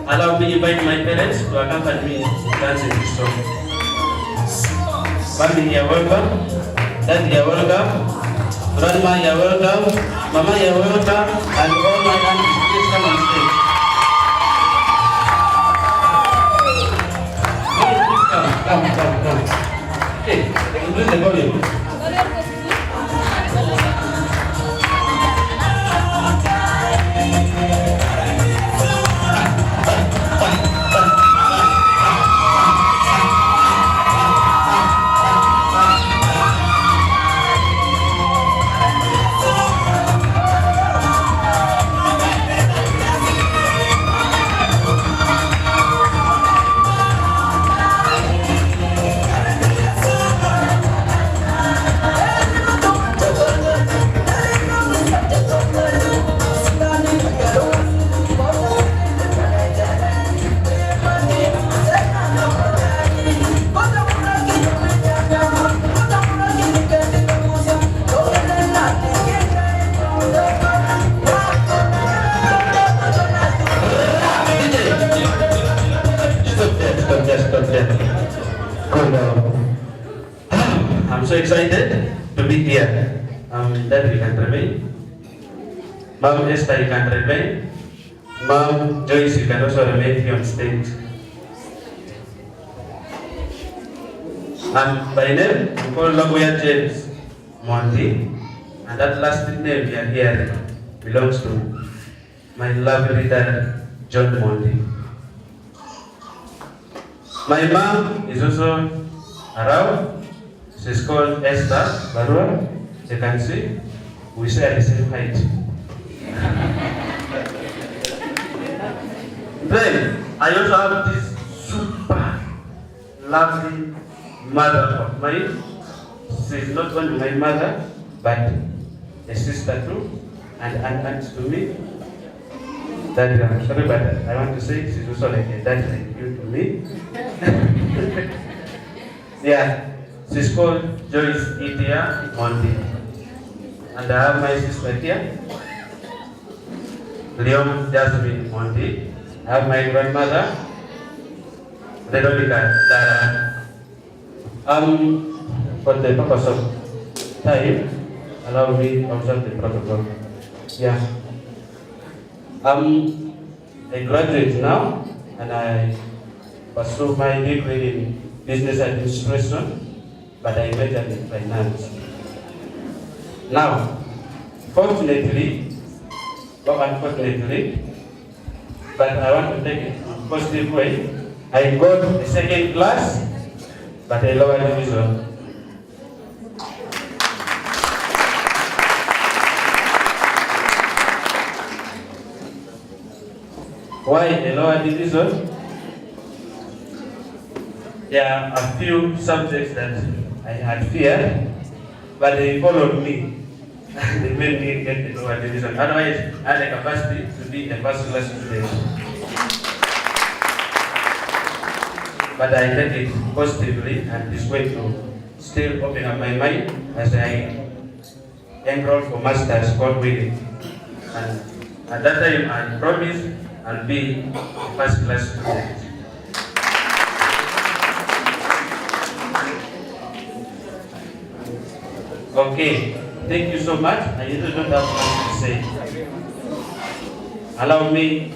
Allow me to invite my parents to accompany me dancing this song. Family, you're welcome. Dad, you're welcome. Grandma, you're welcome. Mama, you're welcome. And all my aunties, please come on stage. Please come. Okay, increase the volume. so excited to be here. That you can remain. Mom Esther, you can remain. Mom Joyce, you can also remain here on stage. By name, we call Logoya James Monty, and that last name we are hearing belongs to my lovely dad, John Monty. My mom is also around. She's called Esther Barua. You can see, we share the same height. Then, I also have this super lovely mother of mine. She's not only my mother, but a sister too, and an aunt to me. That I'm sorry, but I want to say she's also like a dad like you to me. Yeah, she's called Joyce Itia Monty. And I have my sister here, Leon Jasmine Monty. I have my grandmother, Veronica Dara. For the purpose of time, allow me to observe the protocol. Yeah. I'm a graduate now, and I pursue my degree in business administration, but I majored in finance. Now, fortunately, or unfortunately, but I want to take it in a positive way, I got a second class, but a lower division. Why a lower division? There are a few subjects that I had feared, but they followed me. They made me get the lower division. Otherwise, I had the capacity to be a first class student. But I take it positively, and it's going to still open up my mind as I enroll for masters, God willing. And at that time, I promise I'll be a first class student. Okay, thank you so much. I really don't have much to say. Allow me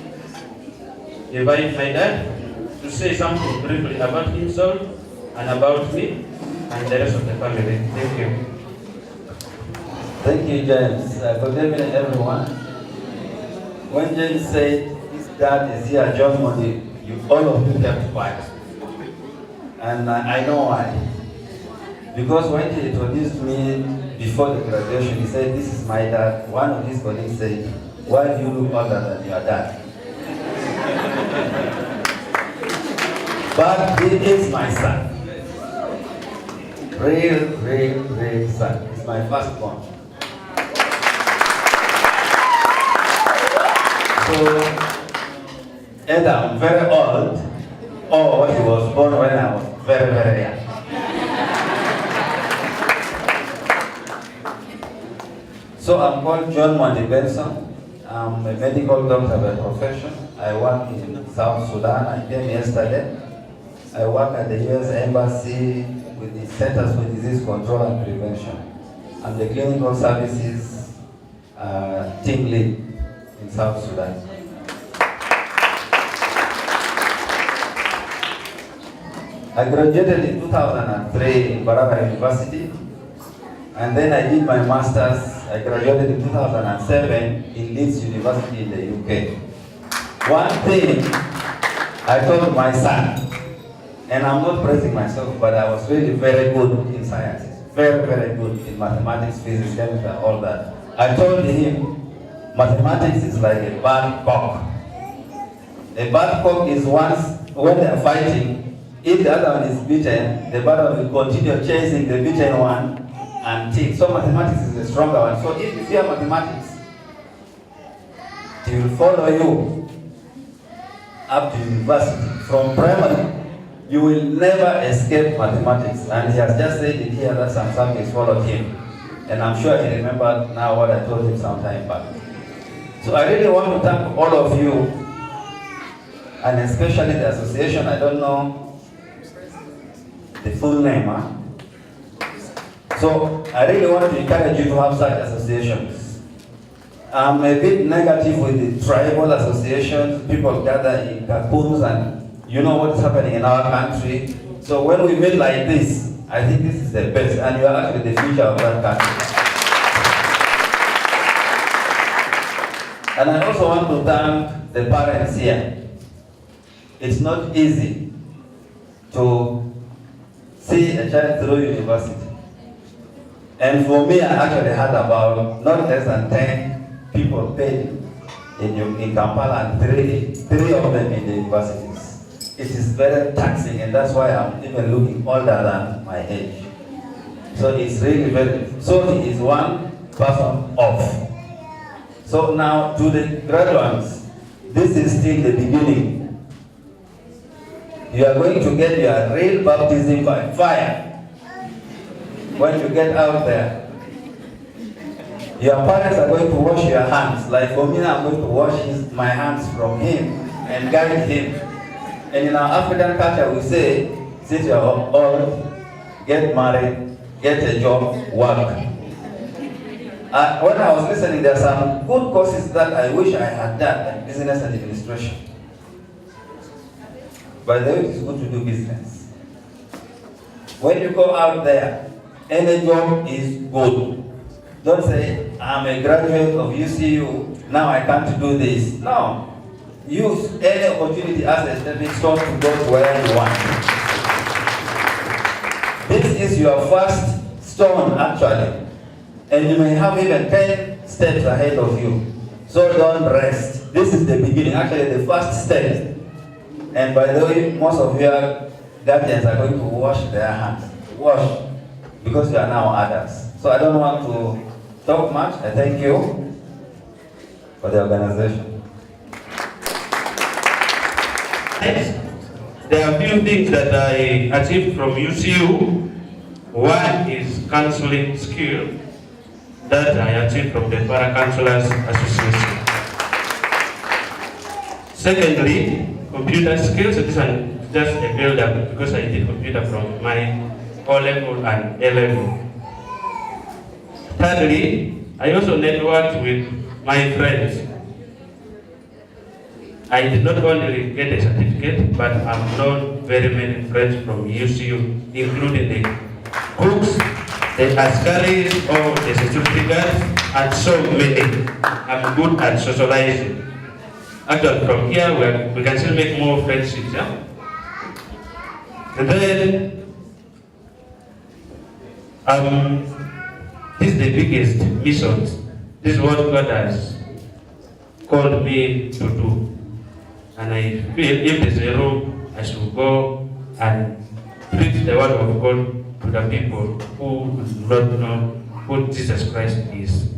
to invite my dad to say something briefly about himself and about me and the rest of the family. Thank you. Thank you, James. Good evening, everyone. When James said his dad is here, John Monty, all of you kept quiet. And I know why. Because when he introduced me before the graduation, he said, "This is my dad." One of his colleagues said, "Why do you look older than your dad?" But he is my son. Real son. He's my firstborn. So, either I'm very old, or he was born when I was very young. So I'm called John Monty Benson. I'm a medical doctor by profession. I work in South Sudan. I came yesterday. I work at the U.S. Embassy with the Centers for Disease Control and Prevention. I'm the clinical services team lead in South Sudan. I graduated in 2003 in Baraka University, and then I did my master's. I graduated in 2007 in Leeds University in the UK. One thing I told my son, and I'm not praising myself, but I was really very good in sciences, very good in mathematics, physics, chemistry, all that. I told him, mathematics is like a bad cock. A bad cock is when they are fighting, if the other one is beaten, the bad one will continue chasing the beaten one until. So mathematics is the stronger one. So if you fear mathematics, it will follow you up to university. From primary, you will never escape mathematics. And he has just said it here that some subjects followed him. And I'm sure he remembered now what I told him some time back. So I really want to thank all of you, and especially the association. I don't know the full name, So I really want to encourage you to have such associations. I'm a bit negative with the tribal associations. People gather in cocoons and you know what's happening in our country. So when we meet like this, I think this is the best, and you are actually the future of that country. And I also want to thank the parents here. It's not easy to see a child through university. And for me, I actually had about not less than 10 people paid in Kampala, and three of them in the universities. It is very taxing, and that's why I'm even looking older than my age. So it's really very, so he is one person off. So now to the graduates, this is still the beginning. You are going to get your real baptism by fire when you get out there. Your parents are going to wash your hands. Like for me, I'm going to wash my hands from him and guide him. And in our African culture, we say, since you are old, get married, get a job, work. When I was listening, there are some good courses that I wish I had done, like business administration. By the way, it is good to do business. When you go out there, any job is good. Don't say, I'm a graduate of UCU, now I can't do this. No. Use any opportunity as a stepping stone to go to where you want. This is your first stone, actually. And you may have even 10 steps ahead of you. So don't rest. This is the beginning, actually the first step. And by the way, most of your guardians are going to wash their hands. Wash, because you are now adults. So I don't want to talk much. I thank you for the organization. There are a few things that I achieved from UCU. One is counseling skill that I achieved from the Para Counselors Association. Secondly, computer skills. This one just a build-up because I did computer from my O-level and A-level. Thirdly, I also networked with my friends. I did not only get a certificate, but I've known very many friends from UCU, including the cooks, the askaris, or the security guards, and so many. I'm good at socializing. Actually, from here, we can still make more friendships. Yeah? And then, this is the biggest mission. This is what God has called me to do. And I feel if there's a room, I should go and preach the word of God to the people who do not know who Jesus Christ is.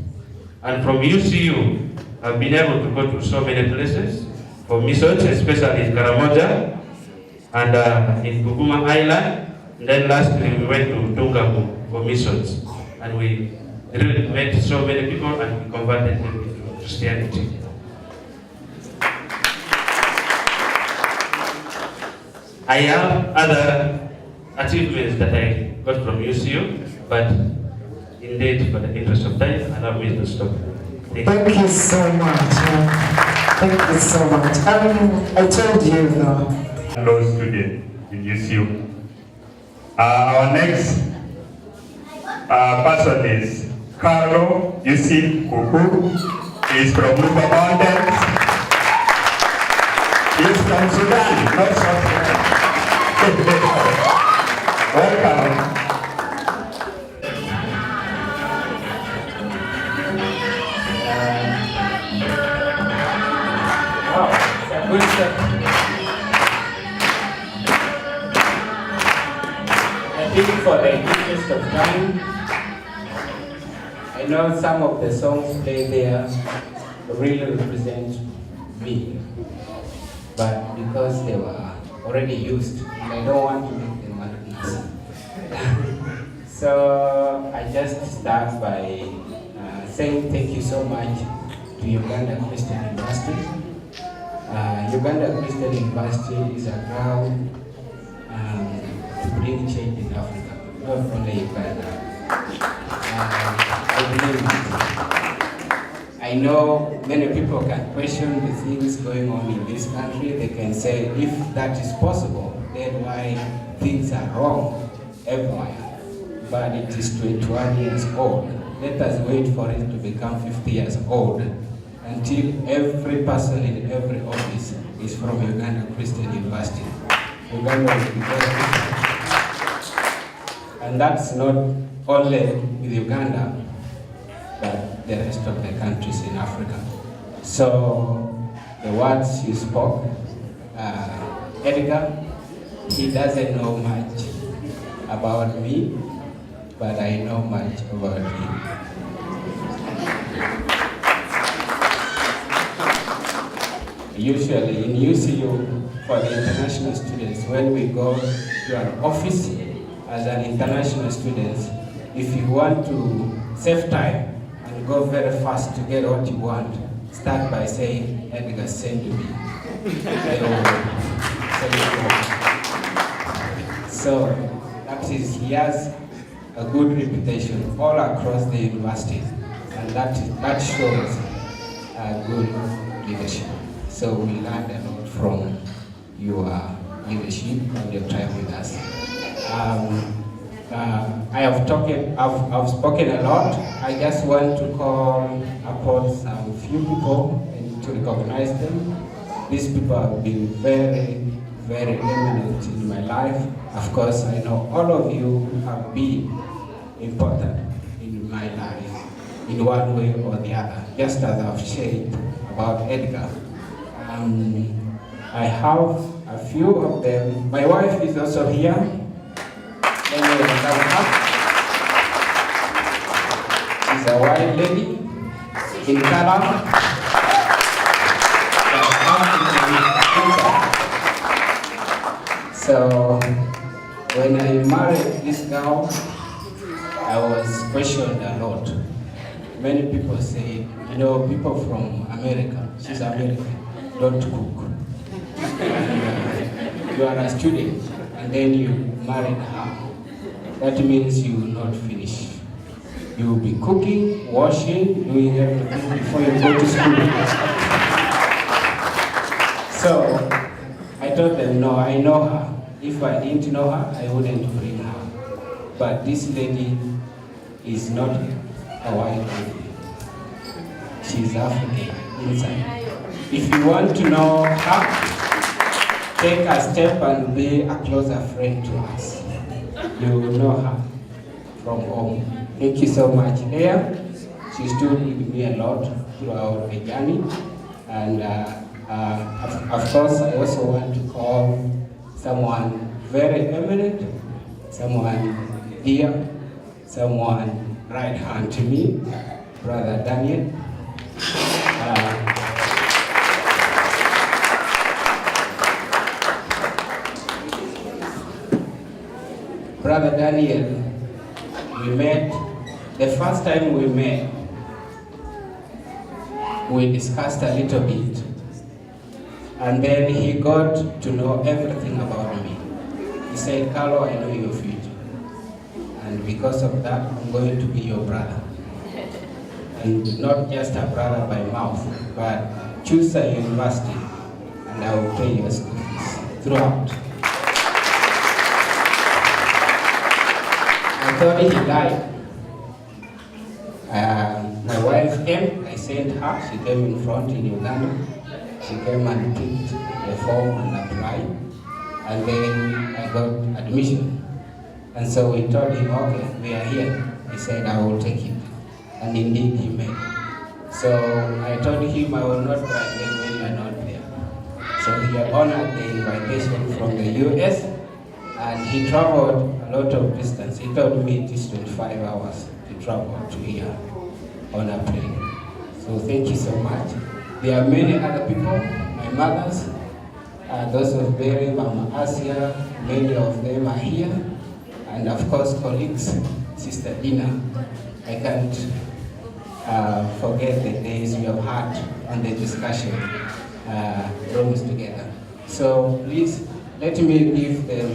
And from UCU, I've been able to go to so many places for missions, especially in Karamoja and in Buguma Island. And then lastly, we went to Tungamu for missions. And we really met so many people and we converted them into Christianity. I have other achievements that I got from UCU, but indeed, for the interest of time, allow me to stop. Thank you so much. Thank you so much. I told you, Law student in UCU. Our next person is Carlo Yusuf Kuku. He is from Lupa Mountains. He is from Sudan, not South Sudan. Welcome. Wow, it's a good step. I think for the interest of time, I know some of the songs played there really represent me, but because they were already used, I don't want to make them repeat. So I just start by saying thank you so much to Uganda Christian University. Uganda Christian University is a ground to bring change in Africa, not only Uganda. I believe it. I know many people can question the things going on in this country. They can say, if that is possible, then why things are wrong everywhere. But it is 21 years old. Let us wait for it to become 50 years old until every person in every office is from Uganda Christian University. Uganda will be very different. And that's not only with Uganda, but the rest of the countries in Africa. So the words you spoke, Edgar, he doesn't know much about me, but I know much about him. Usually in UCU, for the international students, when we go to an office as an international student, if you want to save time and go very fast to get what you want, start by saying, Edgar, send me. So that is, he has a good reputation all across the university, and that shows good leadership. So we learned a lot from your leadership and your time with us. I've spoken a lot. I just want to call upon some few people and to recognize them. These people have been very, very eminent in my life. Of course, I know all of you have been important in my life in one way or the other, just as I've shared about Edgar. I have a few of them. My wife is also here. She's a white lady in color. So when I married this girl, I was questioned a lot. Many people say, you know, people from America, she's American, don't cook. And, you are a student, and then you married her. That means you will not finish. You will be cooking, washing, doing everything before you go to school. So I told them, no, I know her. If I didn't know her, I wouldn't bring her. But this lady is not a white lady. She's African inside. If you want to know her, take a step and be a closer friend to us. You will know her from home. Thank you so much, Leah. She stood with me a lot throughout the journey. And of course, I also want to call someone very eminent, someone dear, someone right hand to me, Brother Daniel. Brother Daniel, we met, the first time we met, we discussed a little bit. And then he got to know everything about me. He said, Carlo, I know your future. And because of that, I'm going to be your brother. And not just a brother by mouth, but choose a university, and I will pay your school fees throughout. I thought he died. My wife came, I sent her, she came in front in Uganda. She came and picked the form and applied, and then I got admission. And so we told him, okay, we are here. He said, I will take it. And indeed he made it. So I told him I will not graduate when you are not there. So he honored the invitation from the US, and he traveled a lot of distance. He told me it is 25 hours to travel to here on a plane. So thank you so much. There are many other people, my mothers, those of Berry, Mama Asia, many of them are here. And of course, colleagues, Sister Dina. I can't forget the days we have had on the discussion rooms together. So please, let me give them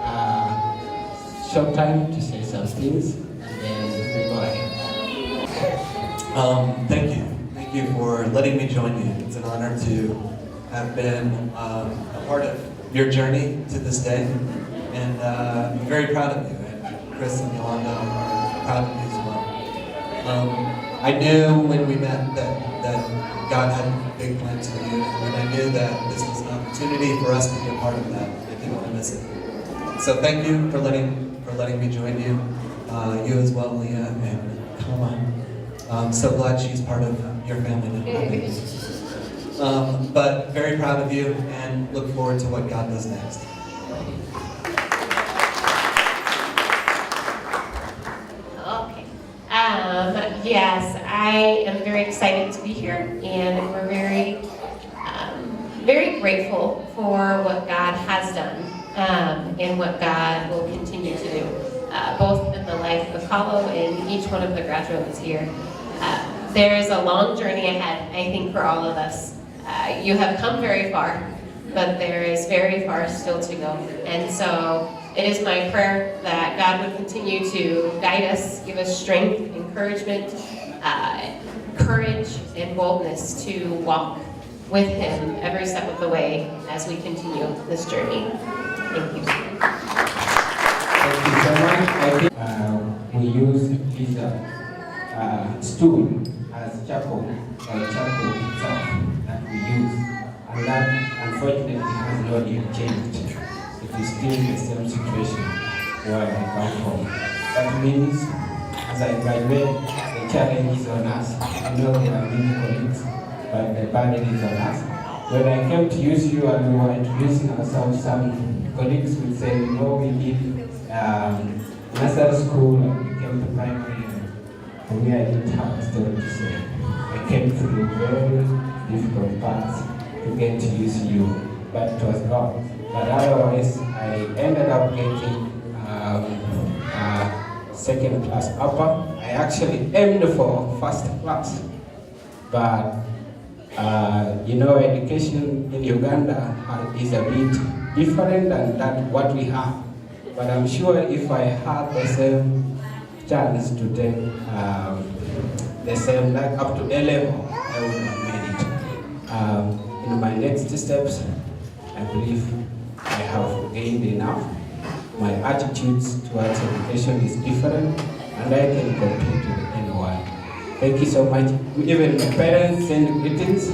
a short time to say some things, and then Thank you. Thank you for letting me join you. It's an honor to have been a part of your journey to this day. And I'm very proud of you. And Chris and Yolanda are proud of you as well. I knew when we met that God had big plans for you. And I knew that this was an opportunity for us to be a part of that. I didn't want to miss it. So thank you for letting me join you. You as well, Leah, and Kama. I'm so glad she's part of your family now. But very proud of you and look forward to what God does next. Okay. Yes, I am very excited to be here, and we're very grateful for what God has done and what God will continue to do, both in the life of Apollo and each one of the graduates here. There is a long journey ahead, I think, for all of us. You have come very far, but there is very far still to go. And so it is my prayer that God would continue to guide us, give us strength, encouragement, courage, and boldness to walk with Him every step of the way as we continue this journey. Thank you. Thank you so much. I think we use his stool as charcoal itself that we use, and that unfortunately has not yet changed. It is still the same situation where I come from. That means as I graduate, the challenge is on us. I know there are many colleagues, but the burden is on us. When I came to UCU and we were introducing ourselves, some colleagues would say, you know, we did nursery school and we came to primary. For me, I didn't have a story to say. I came through very difficult paths to get to UCU, but it was God. But otherwise, I ended up getting second class upper. I actually aimed for first class, but you know, education in Uganda is a bit different than what we have. But I'm sure if I had the same chance to take the same, like up to A level, I would have made it. In my next steps, I believe I have gained enough. My attitudes towards education is different, and I can compete with anyone. Thank you so much. Even my parents send greetings.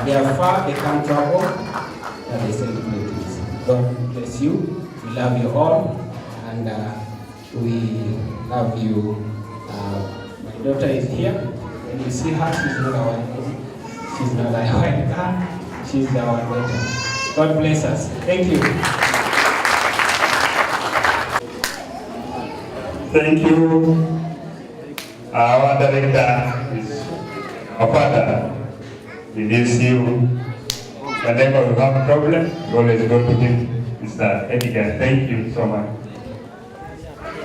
They are far, they can't travel, but they send greetings. God bless you. We love you all, and we love you. My daughter is here. When you see her, she's not our daughter. She's not a white girl. She's our daughter. God bless us. Thank you. Thank you. Our director is our father. He needs you. Whenever you have a problem, you always go to him. Mr. Edgar, thank you so much.